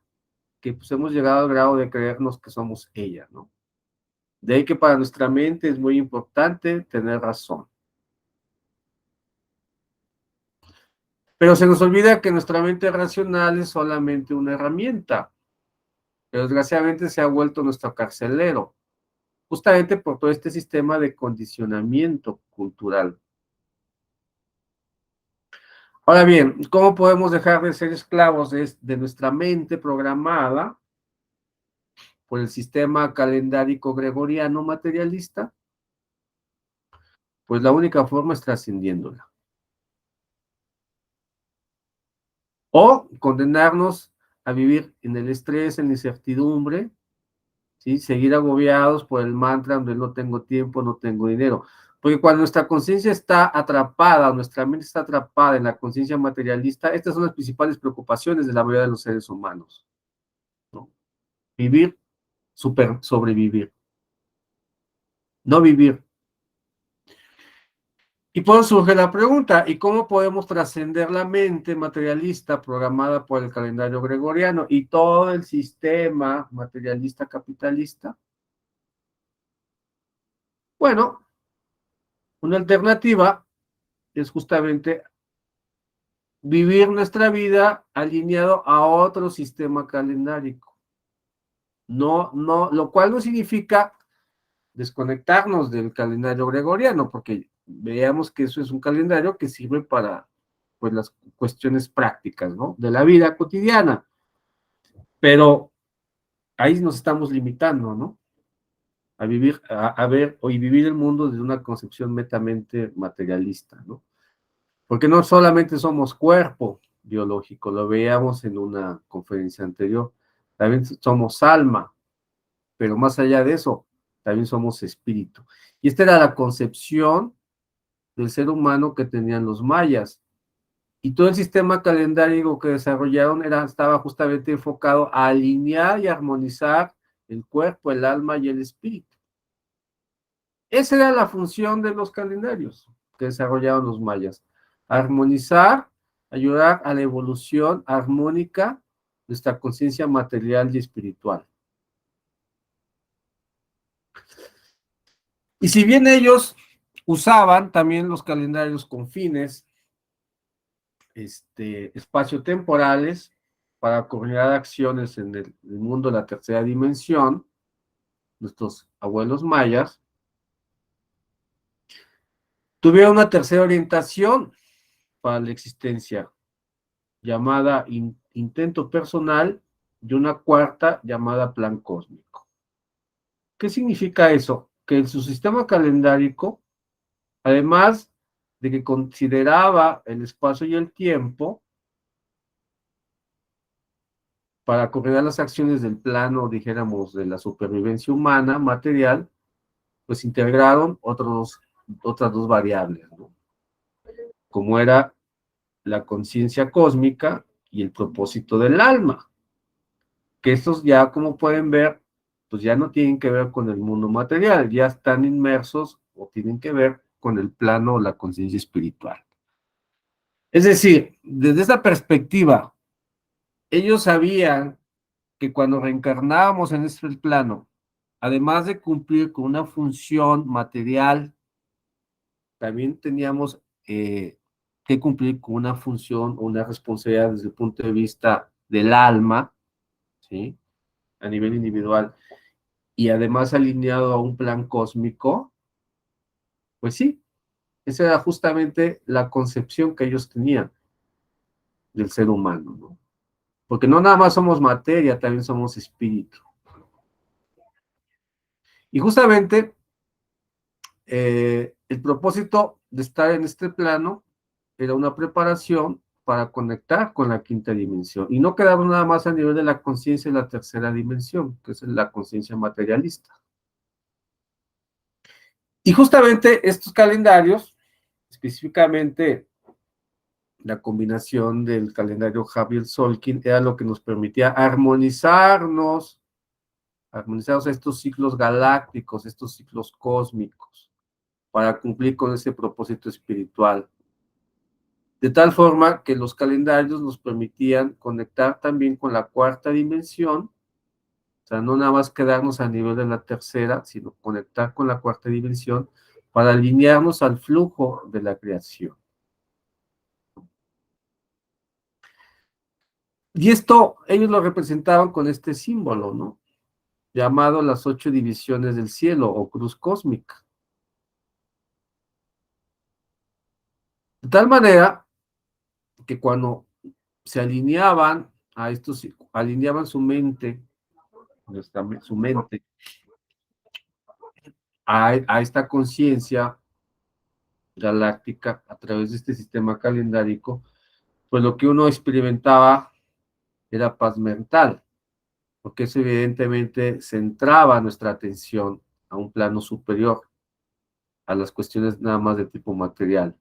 que pues hemos llegado al grado de creernos que somos ella, ¿no? De ahí que para nuestra mente es muy importante tener razón. Pero se nos olvida que nuestra mente racional es solamente una herramienta, que desgraciadamente se ha vuelto nuestro carcelero, justamente por todo este sistema de condicionamiento cultural. Ahora bien, ¿cómo podemos dejar de ser esclavos de nuestra mente programada por el sistema calendárico gregoriano materialista? Pues la única forma es trascendiéndola. O condenarnos a vivir en el estrés, en la incertidumbre, ¿sí? Seguir agobiados por el mantra donde no tengo tiempo, no tengo dinero. Porque cuando nuestra conciencia está atrapada, nuestra mente está atrapada en la conciencia materialista, estas son las principales preocupaciones de la mayoría de los seres humanos, ¿no? Vivir, sobrevivir, no vivir. Y por eso surge la pregunta, ¿y cómo podemos trascender la mente materialista programada por el calendario gregoriano y todo el sistema materialista capitalista? Bueno, una alternativa es justamente vivir nuestra vida alineado a otro sistema calendárico. No, lo cual no significa desconectarnos del calendario gregoriano, porque veamos que eso es un calendario que sirve para pues las cuestiones prácticas, ¿no? De la vida cotidiana. Pero ahí nos estamos limitando, ¿no? A vivir, a ver y vivir el mundo desde una concepción netamente materialista, ¿no? Porque no solamente somos cuerpo biológico, lo veíamos en una conferencia anterior, también somos alma, pero más allá de eso, también somos espíritu. Y esta era la concepción del ser humano que tenían los mayas. Y todo el sistema calendario que desarrollaron estaba justamente enfocado a alinear y armonizar el cuerpo, el alma y el espíritu. Esa era la función de los calendarios que desarrollaron los mayas. Armonizar, ayudar a la evolución armónica de nuestra conciencia material y espiritual. Y si bien ellos usaban también los calendarios con fines espaciotemporales para coordinar acciones en el mundo de la tercera dimensión, nuestros abuelos mayas tuvieron una tercera orientación para la existencia, llamada intento personal, y una cuarta llamada plan cósmico. ¿Qué significa eso? Que en su sistema calendárico, además de que consideraba el espacio y el tiempo para coordinar las acciones del plano, dijéramos, de la supervivencia humana, material, pues integraron otras dos variables, ¿no? Como era la conciencia cósmica y el propósito del alma, que estos ya, como pueden ver, pues ya no tienen que ver con el mundo material, ya están inmersos o tienen que ver con el plano o la conciencia espiritual. Es decir, desde esa perspectiva, ellos sabían que cuando reencarnábamos en este plano, además de cumplir con una función material, también teníamos que cumplir con una función o una responsabilidad desde el punto de vista del alma, ¿sí? A nivel individual, y además alineado a un plan cósmico, pues sí, esa era justamente la concepción que ellos tenían del ser humano, ¿no? Porque no nada más somos materia, también somos espíritu. Y justamente el propósito de estar en este plano era una preparación para conectar con la quinta dimensión y no quedarnos nada más a nivel de la conciencia en la tercera dimensión, que es la conciencia materialista. Y justamente estos calendarios, específicamente la combinación del calendario Javier Solkin, era lo que nos permitía armonizarnos a estos ciclos galácticos, estos ciclos cósmicos, para cumplir con ese propósito espiritual. De tal forma que los calendarios nos permitían conectar también con la cuarta dimensión, o sea, no nada más quedarnos a nivel de la tercera, sino conectar con la cuarta dimensión para alinearnos al flujo de la creación. Y esto ellos lo representaban con este símbolo, ¿no? Llamado las 8 divisiones del cielo o cruz cósmica. De tal manera que cuando se alineaban a estos, alineaban su mente, su mente a esta conciencia galáctica a través de este sistema calendárico, pues lo que uno experimentaba era paz mental, porque eso evidentemente centraba nuestra atención a un plano superior, a las cuestiones nada más de tipo material.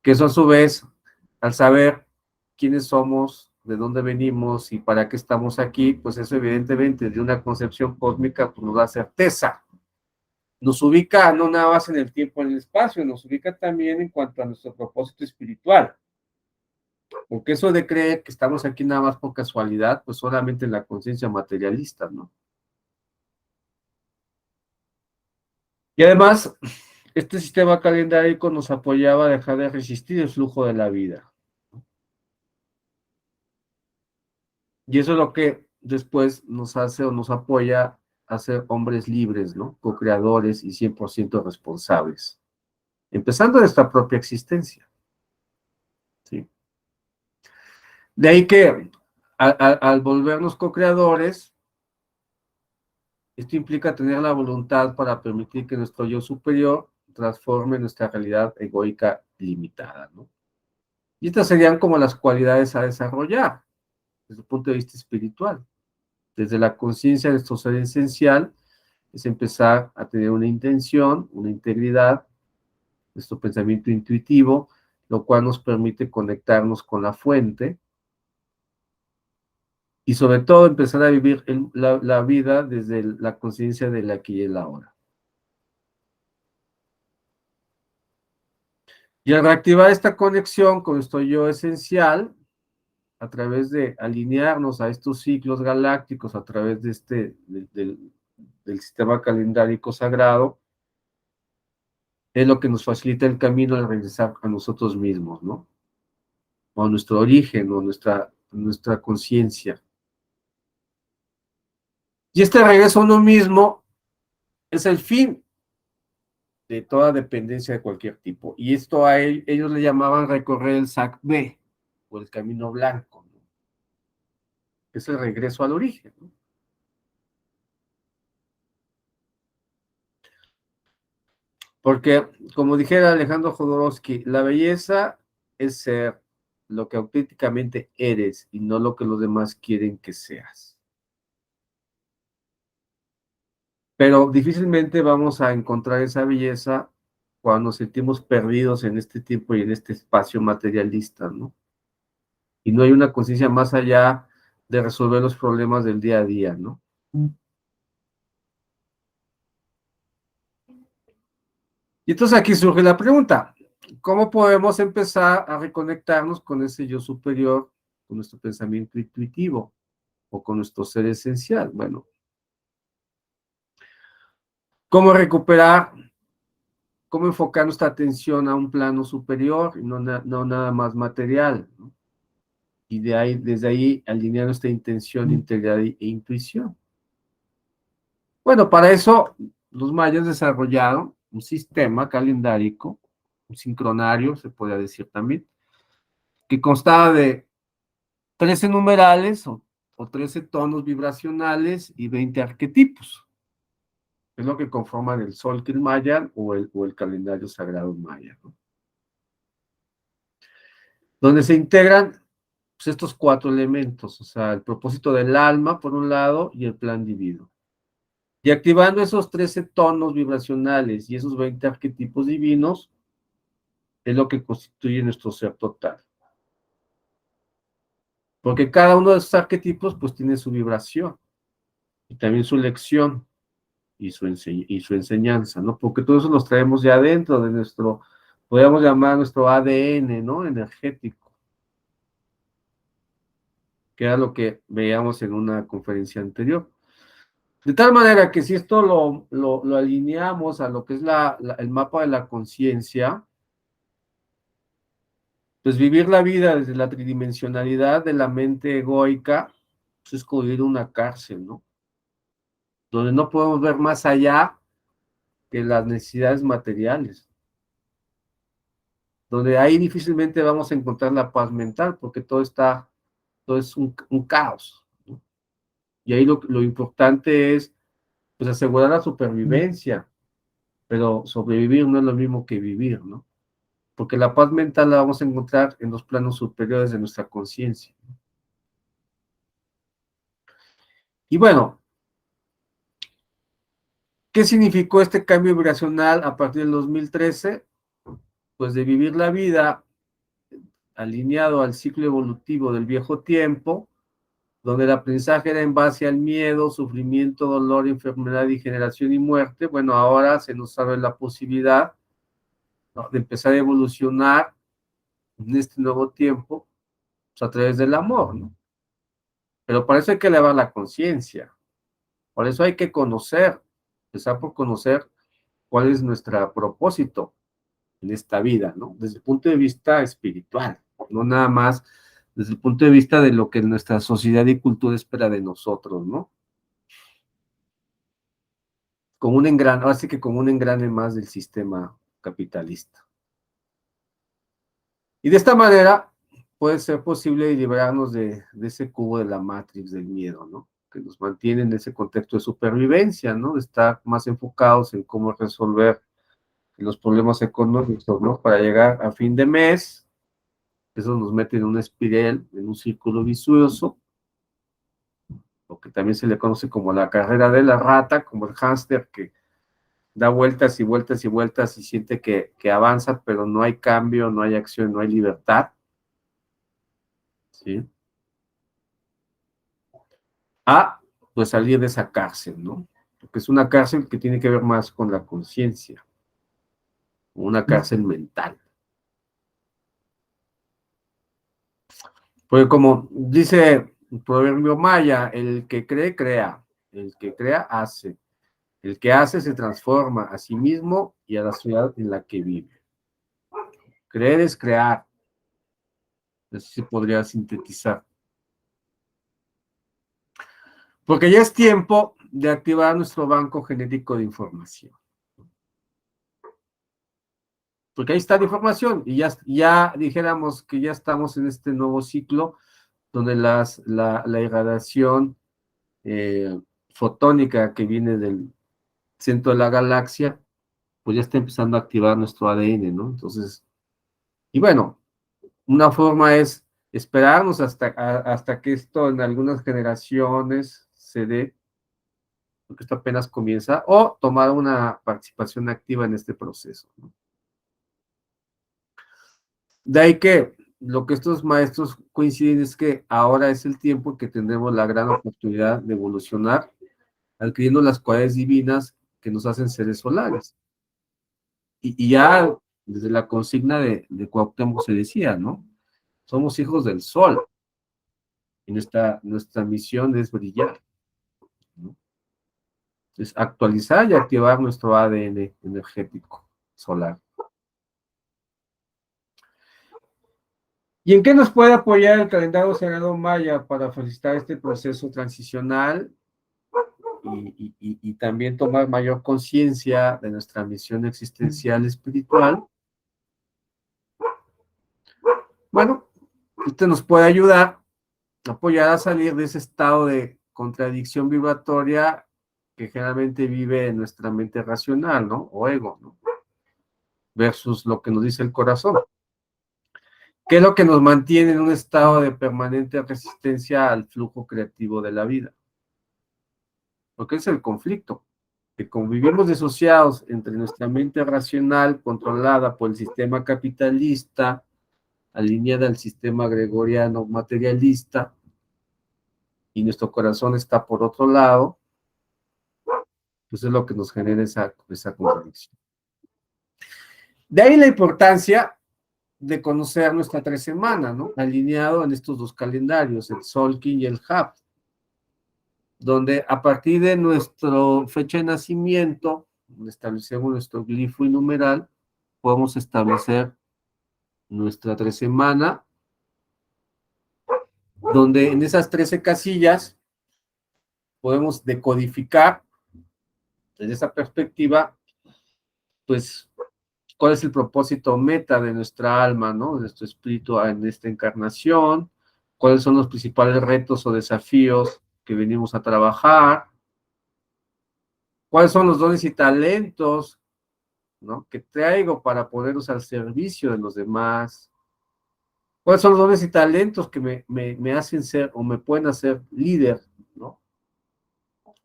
Que eso a su vez, al saber quiénes somos, de dónde venimos y para qué estamos aquí, pues eso evidentemente de una concepción cósmica pues nos da certeza. Nos ubica no nada más en el tiempo, en el espacio, nos ubica también en cuanto a nuestro propósito espiritual. Porque eso de creer que estamos aquí nada más por casualidad, pues solamente en la conciencia materialista, ¿no? Y además, este sistema calendárico nos apoyaba a dejar de resistir el flujo de la vida. Y eso es lo que después nos hace o nos apoya a ser hombres libres, ¿no? Co-creadores y 100% responsables. Empezando de nuestra propia existencia, ¿sí? De ahí que al volvernos co-creadores, esto implica tener la voluntad para permitir que nuestro yo superior transforme nuestra realidad egoica limitada, ¿no? Y estas serían como las cualidades a desarrollar desde el punto de vista espiritual. Desde la conciencia de nuestro ser esencial es empezar a tener una intención, una integridad, nuestro pensamiento intuitivo, lo cual nos permite conectarnos con la fuente y sobre todo empezar a vivir la vida desde la conciencia del aquí y el ahora. Y al reactivar esta conexión con nuestro yo esencial, a través de alinearnos a estos ciclos galácticos, a través de del sistema calendárico sagrado, es lo que nos facilita el camino al regresar a nosotros mismos, ¿no? O a nuestro origen, o nuestra conciencia. Y este regreso a uno mismo es el fin de toda dependencia de cualquier tipo. Y esto a ellos le llamaban recorrer el SAC-B, o el camino blanco, ¿no? Es el regreso al origen, ¿no? Porque, como dijera Alejandro Jodorowsky, la belleza es ser lo que auténticamente eres y no lo que los demás quieren que seas. Pero difícilmente vamos a encontrar esa belleza cuando nos sentimos perdidos en este tiempo y en este espacio materialista, ¿no? Y no hay una conciencia más allá de resolver los problemas del día a día, ¿no? Y entonces aquí surge la pregunta, ¿cómo podemos empezar a reconectarnos con ese yo superior, con nuestro pensamiento intuitivo o con nuestro ser esencial? Bueno, ¿cómo recuperar, cómo enfocar nuestra atención a un plano superior y no nada más material, ¿no? Y desde ahí alinear nuestra intención, integridad e intuición. Bueno, para eso los mayas desarrollaron un sistema calendárico, un sincronario, se podría decir también, que constaba de 13 numerales o 13 tonos vibracionales y 20 arquetipos. Es lo que conforman el Xolquil maya o el calendario sagrado maya, ¿no? Donde se integran pues, estos 4 elementos, o sea, el propósito del alma, por un lado, y el plan divino. Y activando esos 13 tonos vibracionales y esos 20 arquetipos divinos, es lo que constituye nuestro ser total. Porque cada uno de esos arquetipos, pues, tiene su vibración, y también su lección, y su enseñanza, ¿no? Porque todo eso los traemos ya dentro de nuestro, podríamos llamar nuestro ADN, ¿no? Energético, que era lo que veíamos en una conferencia anterior. De tal manera que si esto lo alineamos a lo que es el mapa de la conciencia, pues vivir la vida desde la tridimensionalidad de la mente egoica, pues es como vivir una cárcel, ¿no? Donde no podemos ver más allá que las necesidades materiales, donde ahí difícilmente vamos a encontrar la paz mental, porque todo es un caos, ¿no? Y ahí lo importante es, pues, asegurar la supervivencia, pero sobrevivir no es lo mismo que vivir, ¿no? Porque la paz mental la vamos a encontrar en los planos superiores de nuestra conciencia. Y bueno, ¿qué significó este cambio vibracional a partir del 2013? Pues de vivir la vida alineado al ciclo evolutivo del viejo tiempo, donde el aprendizaje era en base al miedo, sufrimiento, dolor, enfermedad, degeneración y muerte. Bueno, ahora se nos abre la posibilidad, ¿no?, de empezar a evolucionar en este nuevo tiempo, pues, a través del amor, ¿no? Pero para eso hay que elevar la conciencia, por eso hay que conocer, empezar por conocer cuál es nuestro propósito en esta vida, ¿no? Desde el punto de vista espiritual, no nada más desde el punto de vista de lo que nuestra sociedad y cultura espera de nosotros, ¿no? Como un engrane, así que como un engrane más del sistema capitalista. Y de esta manera puede ser posible liberarnos de ese cubo de la Matrix del miedo, ¿no? Que nos mantiene en ese contexto de supervivencia, ¿no? De estar más enfocados en cómo resolver los problemas económicos, ¿no? Para llegar a fin de mes, eso nos mete en una espiral, en un círculo vicioso, lo que también se le conoce como la carrera de la rata, como el hámster que da vueltas y vueltas y vueltas y siente que avanza, pero no hay cambio, no hay acción, no hay libertad, ¿sí? A, pues salir de esa cárcel, ¿no? Porque es una cárcel que tiene que ver más con la conciencia, una cárcel mental. Porque como dice el proverbio maya, el que cree, crea, el que crea, hace, el que hace se transforma a sí mismo y a la ciudad en la que vive. Creer es crear, eso se podría sintetizar. Porque ya es tiempo de activar nuestro banco genético de información. Porque ahí está la información y ya dijéramos que ya estamos en este nuevo ciclo donde la irradiación fotónica que viene del centro de la galaxia, pues ya está empezando a activar nuestro ADN, ¿no? Entonces, y bueno, una forma es esperarnos hasta que esto en algunas generaciones se dé, porque esto apenas comienza, o tomar una participación activa en este proceso, ¿no? De ahí que lo que estos maestros coinciden es que ahora es el tiempo en que tendremos la gran oportunidad de evolucionar, adquiriendo las cualidades divinas que nos hacen seres solares. Y ya desde la consigna de Cuauhtémoc se decía, ¿no? Somos hijos del sol y nuestra misión es brillar, ¿no? Es actualizar y activar nuestro ADN energético solar. ¿Y en qué nos puede apoyar el calendario sagrado maya para facilitar este proceso transicional y también tomar mayor conciencia de nuestra misión existencial espiritual? Bueno, este nos puede ayudar, apoyar a salir de ese estado de contradicción vibratoria que generalmente vive en nuestra mente racional, ¿no? O ego, ¿no? Versus lo que nos dice el corazón. ¿Qué es lo que nos mantiene en un estado de permanente resistencia al flujo creativo de la vida? Porque es el conflicto, que convivimos disociados entre nuestra mente racional controlada por el sistema capitalista, alineada al sistema gregoriano materialista, y nuestro corazón está por otro lado, pues es lo que nos genera esa contradicción. De ahí la importancia de conocer nuestra 3 semanas, ¿no? Alineado en estos dos calendarios, el Solkin y el Hap, donde a partir de nuestra fecha de nacimiento, establecemos nuestro glifo y numeral, podemos establecer nuestra 3 semanas, donde en esas 13 casillas podemos decodificar desde esa perspectiva, pues, cuál es el propósito meta de nuestra alma, ¿no? De nuestro espíritu en esta encarnación, cuáles son los principales retos o desafíos que venimos a trabajar, cuáles son los dones y talentos, ¿no? Que traigo para ponerlos al servicio de los demás, cuáles son los dones y talentos que me hacen ser o me pueden hacer líder, ¿no?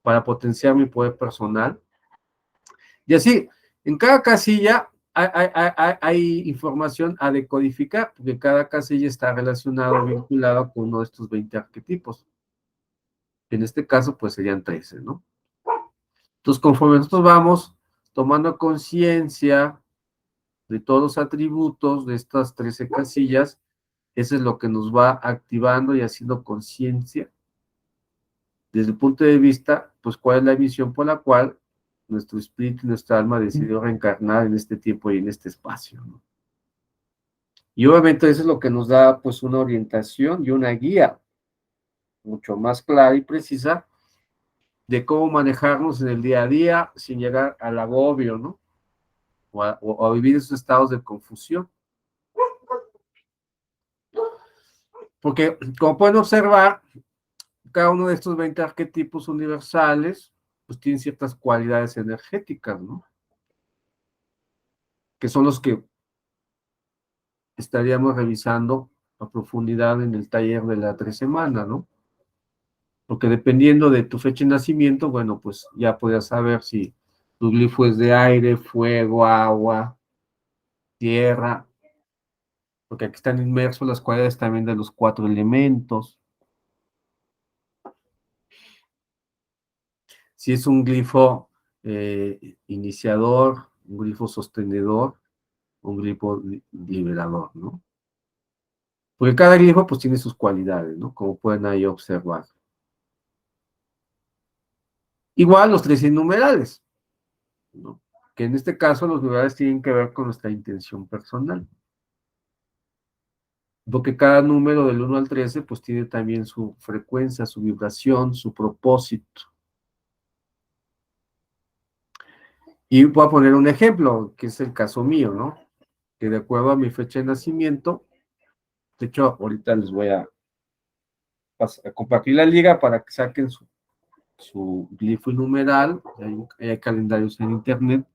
Para potenciar mi poder personal. Y así, en cada casilla hay información a decodificar, porque cada casilla está relacionada o vinculada con uno de estos 20 arquetipos. En este caso, pues serían 13, ¿no? Entonces, conforme nosotros vamos tomando conciencia de todos los atributos de estas 13 casillas, eso es lo que nos va activando y haciendo conciencia desde el punto de vista, pues, cuál es la visión por la cual nuestro espíritu y nuestra alma decidió reencarnar en este tiempo y en este espacio, ¿no? Y obviamente eso es lo que nos da, pues, una orientación y una guía mucho más clara y precisa de cómo manejarnos en el día a día sin llegar al agobio, ¿no? O a vivir esos estados de confusión. Porque, como pueden observar, cada uno de estos 20 arquetipos universales, pues tienen ciertas cualidades energéticas, ¿no? Que son los que estaríamos revisando a profundidad en el taller de la 3 semanas, ¿no? Porque dependiendo de tu fecha de nacimiento, bueno, pues ya podrías saber si tu glifo es de aire, fuego, agua, tierra, porque aquí están inmersos las cualidades también de los 4 elementos. Si es un glifo iniciador, un glifo sostenedor, un glifo liberador, ¿no? Porque cada glifo pues tiene sus cualidades, ¿no? Como pueden ahí observar. Igual los 13 numerales, ¿no? Que en este caso los numerales tienen que ver con nuestra intención personal. Porque cada número del 1 al 13 pues tiene también su frecuencia, su vibración, su propósito. Y voy a poner un ejemplo, que es el caso mío, ¿no? Que de acuerdo a mi fecha de nacimiento, de hecho, ahorita les voy a compartir la liga para que saquen su glifo y numeral. Hay calendarios en internet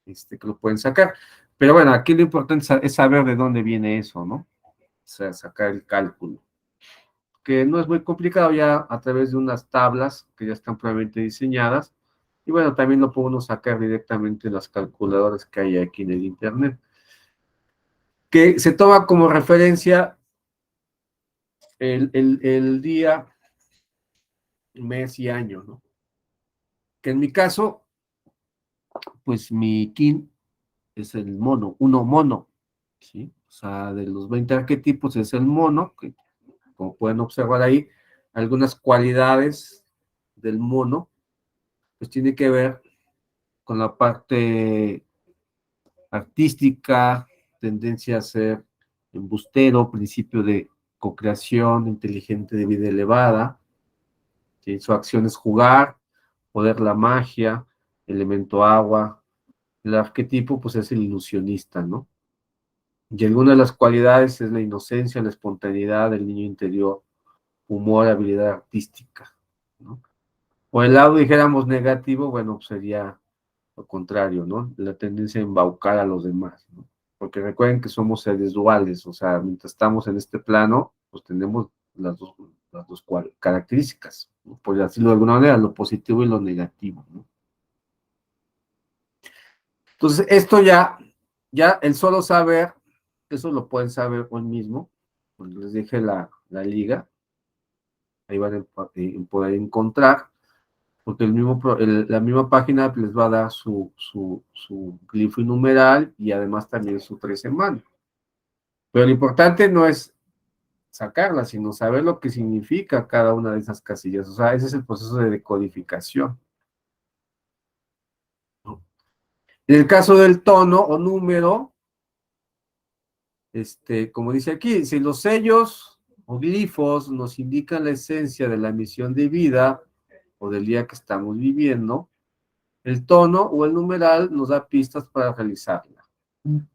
que lo pueden sacar. Pero bueno, aquí lo importante es saber de dónde viene eso, ¿no? O sea, sacar el cálculo. Que no es muy complicado ya a través de unas tablas que ya están previamente diseñadas. Y bueno, también lo podemos sacar directamente en las calculadoras que hay aquí en el internet. Que se toma como referencia el día, mes y año, ¿no? Que en mi caso, pues mi kin es el mono, uno mono, ¿sí? O sea, de los 20 arquetipos es el mono, que como pueden observar ahí, algunas cualidades del mono, pues tiene que ver con la parte artística, tendencia a ser embustero, principio de cocreación, inteligente de vida elevada, ¿sí? Su acción es jugar, poder la magia, elemento agua. El arquetipo, pues, es el ilusionista, ¿no? Y alguna de las cualidades es la inocencia, la espontaneidad del niño interior, humor, habilidad artística, ¿no? O el lado, dijéramos, negativo, bueno, pues sería lo contrario, ¿no? La tendencia a embaucar a los demás, ¿no? Porque recuerden que somos seres duales, o sea, mientras estamos en este plano, pues tenemos las dos características, ¿no? Por decirlo de alguna manera, lo positivo y lo negativo, ¿no? Entonces, esto ya el solo saber, eso lo pueden saber hoy mismo, pues les dije la liga, ahí van a poder encontrar, porque la misma página les va a dar su glifo y numeral y además también su 3 semanas. Pero lo importante no es sacarla, sino saber lo que significa cada una de esas casillas. O sea, ese es el proceso de decodificación, ¿no? En el caso del tono o número, como dice aquí, si los sellos o glifos nos indican la esencia de la misión de vida o del día que estamos viviendo, el tono o el numeral nos da pistas para realizarla.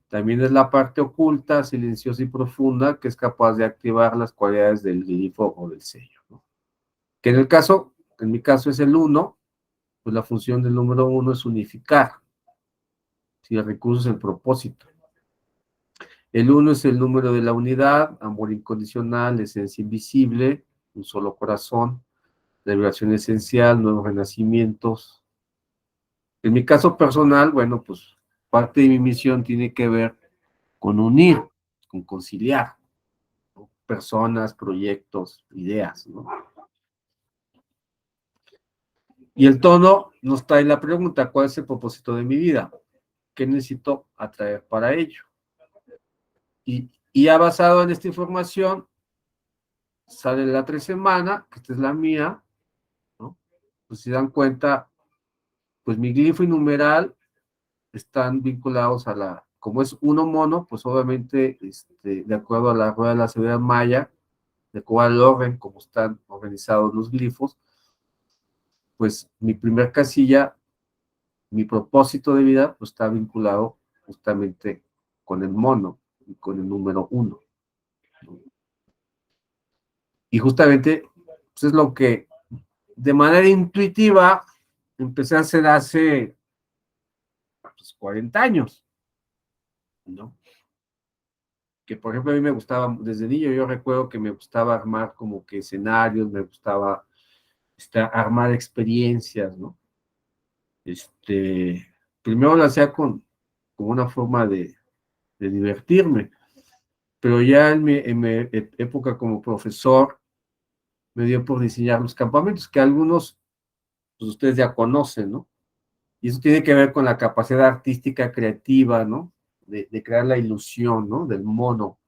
También es la parte oculta, silenciosa y profunda que es capaz de activar las cualidades del glifo o del sello, ¿no? Que en mi caso es el 1, pues la función del número 1 es unificar, si el recurso es el propósito. El 1 es el número de la unidad, amor incondicional, esencia invisible, un solo corazón, la vibración esencial, nuevos renacimientos. En mi caso personal, bueno, pues parte de mi misión tiene que ver con unir, con conciliar, ¿no? Personas, proyectos, ideas, ¿no? Y el tono nos trae la pregunta, ¿cuál es el propósito de mi vida? ¿Qué necesito atraer para ello? Y ya basado en esta información, sale la 3 semana, que esta es la mía, ¿no? Pues si dan cuenta, pues mi glifo y numeral están vinculados como es uno mono, pues obviamente, de acuerdo a la rueda de la seguridad maya, de acuerdo al orden, como están organizados los glifos, pues mi primer casilla, mi propósito de vida, pues está vinculado justamente con el mono y con el número 1, ¿no? Y justamente, pues es lo que de manera intuitiva empecé a hacer hace, pues, 40 años, ¿no? Que por ejemplo a mí me gustaba, desde niño yo recuerdo que me gustaba armar como que escenarios, me gustaba armar experiencias, ¿no? Primero lo hacía como una forma de divertirme, pero ya en mi época como profesor me dio por diseñar los campamentos, que algunos pues ustedes ya conocen, ¿no? Y eso tiene que ver con la capacidad artística creativa, ¿no? De crear la ilusión, ¿no? Del mono.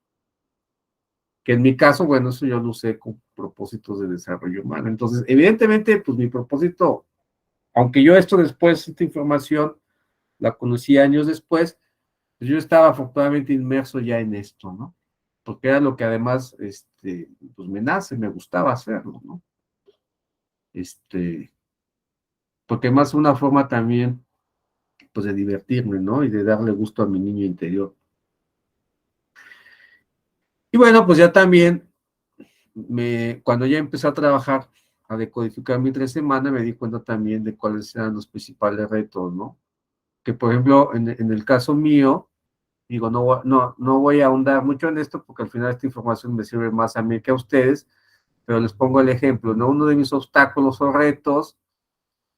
Que en mi caso, bueno, eso yo lo usé con propósitos de desarrollo humano. Entonces, evidentemente, pues mi propósito, aunque yo esto después, esta información la conocí años después, pues yo estaba afortunadamente inmerso ya en esto, ¿no? Porque era lo que además, pues me nace, me gustaba hacerlo, ¿no? Porque más una forma también, pues de divertirme, ¿no? Y de darle gusto a mi niño interior. Y bueno, pues ya también, cuando ya empecé a trabajar, a decodificar mi 3 semanas, me di cuenta también de cuáles eran los principales retos, ¿no? Que por ejemplo, en el caso mío, digo, no voy a ahondar mucho en esto porque al final esta información me sirve más a mí que a ustedes, pero les pongo el ejemplo, ¿no? Uno de mis obstáculos o retos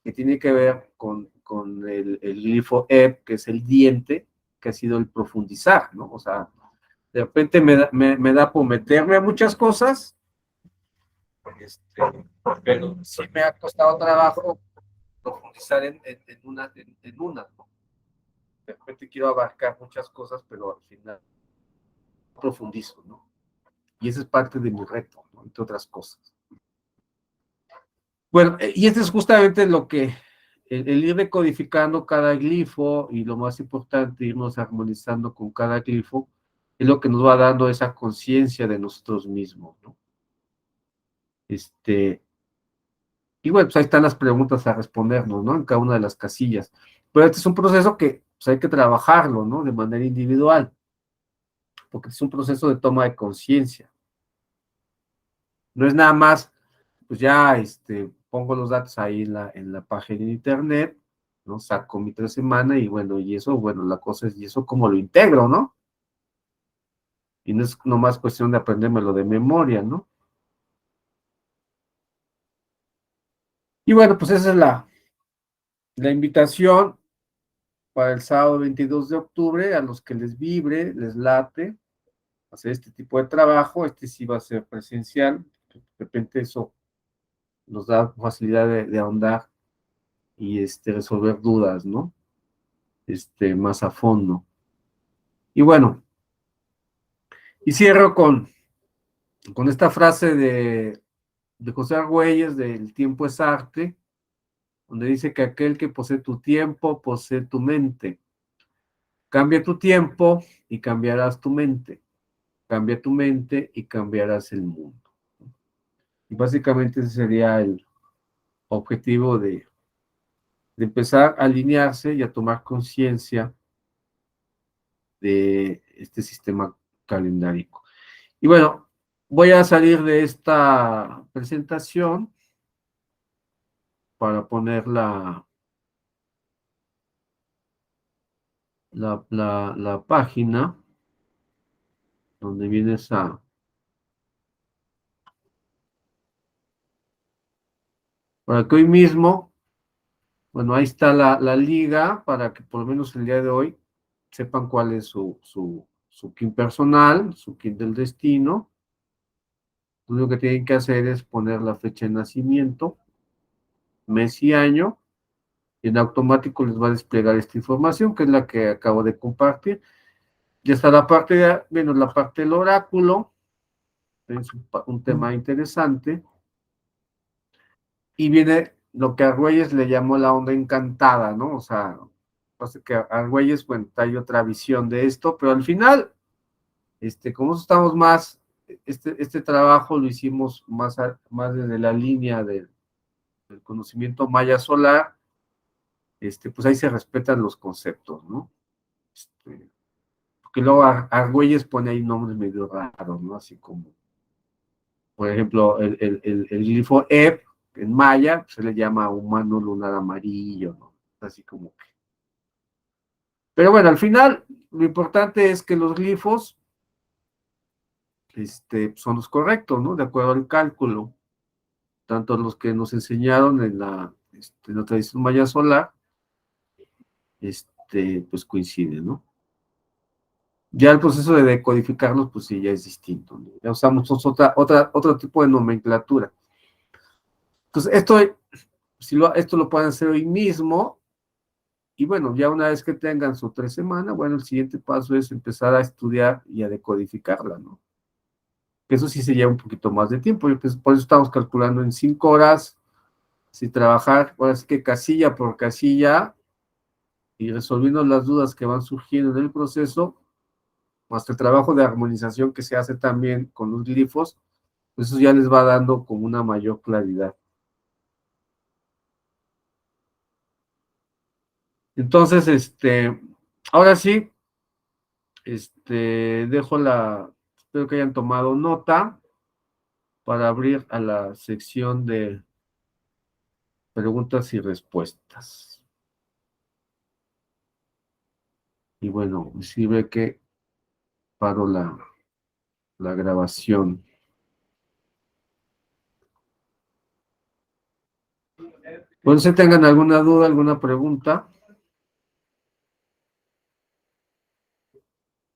que tiene que ver con el glifo EP, que es el diente, que ha sido el profundizar, ¿no? O sea, de repente me da por meterme a muchas cosas, este, pero sí me ha costado trabajo profundizar en una, ¿no? De repente quiero abarcar muchas cosas, pero al final profundizo, ¿no? Y ese es parte de mi reto, ¿no? Entre otras cosas. Bueno, y este es justamente el ir decodificando cada glifo y lo más importante, irnos armonizando con cada glifo, es lo que nos va dando esa conciencia de nosotros mismos, ¿no? Y bueno, pues ahí están las preguntas a respondernos, ¿no? En cada una de las casillas. Pero este es un proceso que pues, hay que trabajarlo, ¿no? De manera individual, porque es un proceso de toma de conciencia. No es nada más, pues ya, pongo los datos ahí en la página de internet, ¿no? Saco mi 3 semanas y bueno, bueno, la cosa es, ¿y eso cómo lo integro, no? Y no es nomás cuestión de aprendérmelo de memoria, ¿no? Y bueno, pues esa es la invitación para el sábado 22 de octubre, a los que les vibre, les late, hacer este tipo de trabajo. Este sí va a ser presencial, de repente eso nos da facilidad de ahondar y resolver dudas, ¿no? Más a fondo. Y bueno, y cierro con esta frase de José Argüelles, del tiempo es arte, donde dice que aquel que posee tu tiempo, posee tu mente. Cambia tu tiempo y cambiarás tu mente. Cambia tu mente y cambiarás el mundo. Y básicamente ese sería el objetivo de empezar a alinearse y a tomar conciencia de este sistema calendárico. Y bueno, voy a salir de esta presentación para poner la página donde viene esa, para que hoy mismo, bueno, ahí está la liga para que por lo menos el día de hoy sepan cuál es su kin personal, su kin del destino. Lo único que tienen que hacer es poner la fecha de nacimiento, mes y año, y en automático les va a desplegar esta información, que es la que acabo de compartir. Ya está la parte menos la parte del oráculo, es un tema interesante, y viene lo que Argüelles le llamó la onda encantada, ¿no? O sea, pasa que Argüelles, bueno, hay otra visión de esto, pero al final, como estamos más, este trabajo lo hicimos más desde la línea del conocimiento maya solar, pues ahí se respetan los conceptos, ¿no? Porque luego Argüelles pone ahí nombres medio raros, ¿no? Así como, por ejemplo, el glifo Eb en maya se le llama humano lunar amarillo, ¿no? Así como que. Pero bueno, al final, lo importante es que los glifos son los correctos, ¿no? De acuerdo al cálculo, tanto los que nos enseñaron en la tradición maya solar, pues coinciden, ¿no? Ya el proceso de decodificarlos, pues sí, ya es distinto, ¿no? Ya usamos otro tipo de nomenclatura. Entonces, esto lo pueden hacer hoy mismo, y bueno, ya una vez que tengan su 3 semanas, bueno, el siguiente paso es empezar a estudiar y a decodificarla, ¿no? Eso sí se lleva un poquito más de tiempo, pues, por eso estamos calculando en 5 horas, si trabajar, ahora sí que casilla por casilla, y resolviendo las dudas que van surgiendo en el proceso, más el trabajo de armonización que se hace también con los glifos, pues eso ya les va dando como una mayor claridad. Entonces, ahora sí, espero que hayan tomado nota para abrir a la sección de preguntas y respuestas. Y bueno, me sirve que paro la grabación. Bueno, si tengan alguna duda, alguna pregunta,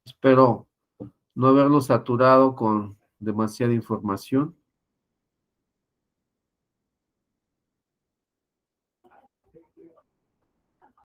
espero no haberlo saturado con demasiada información.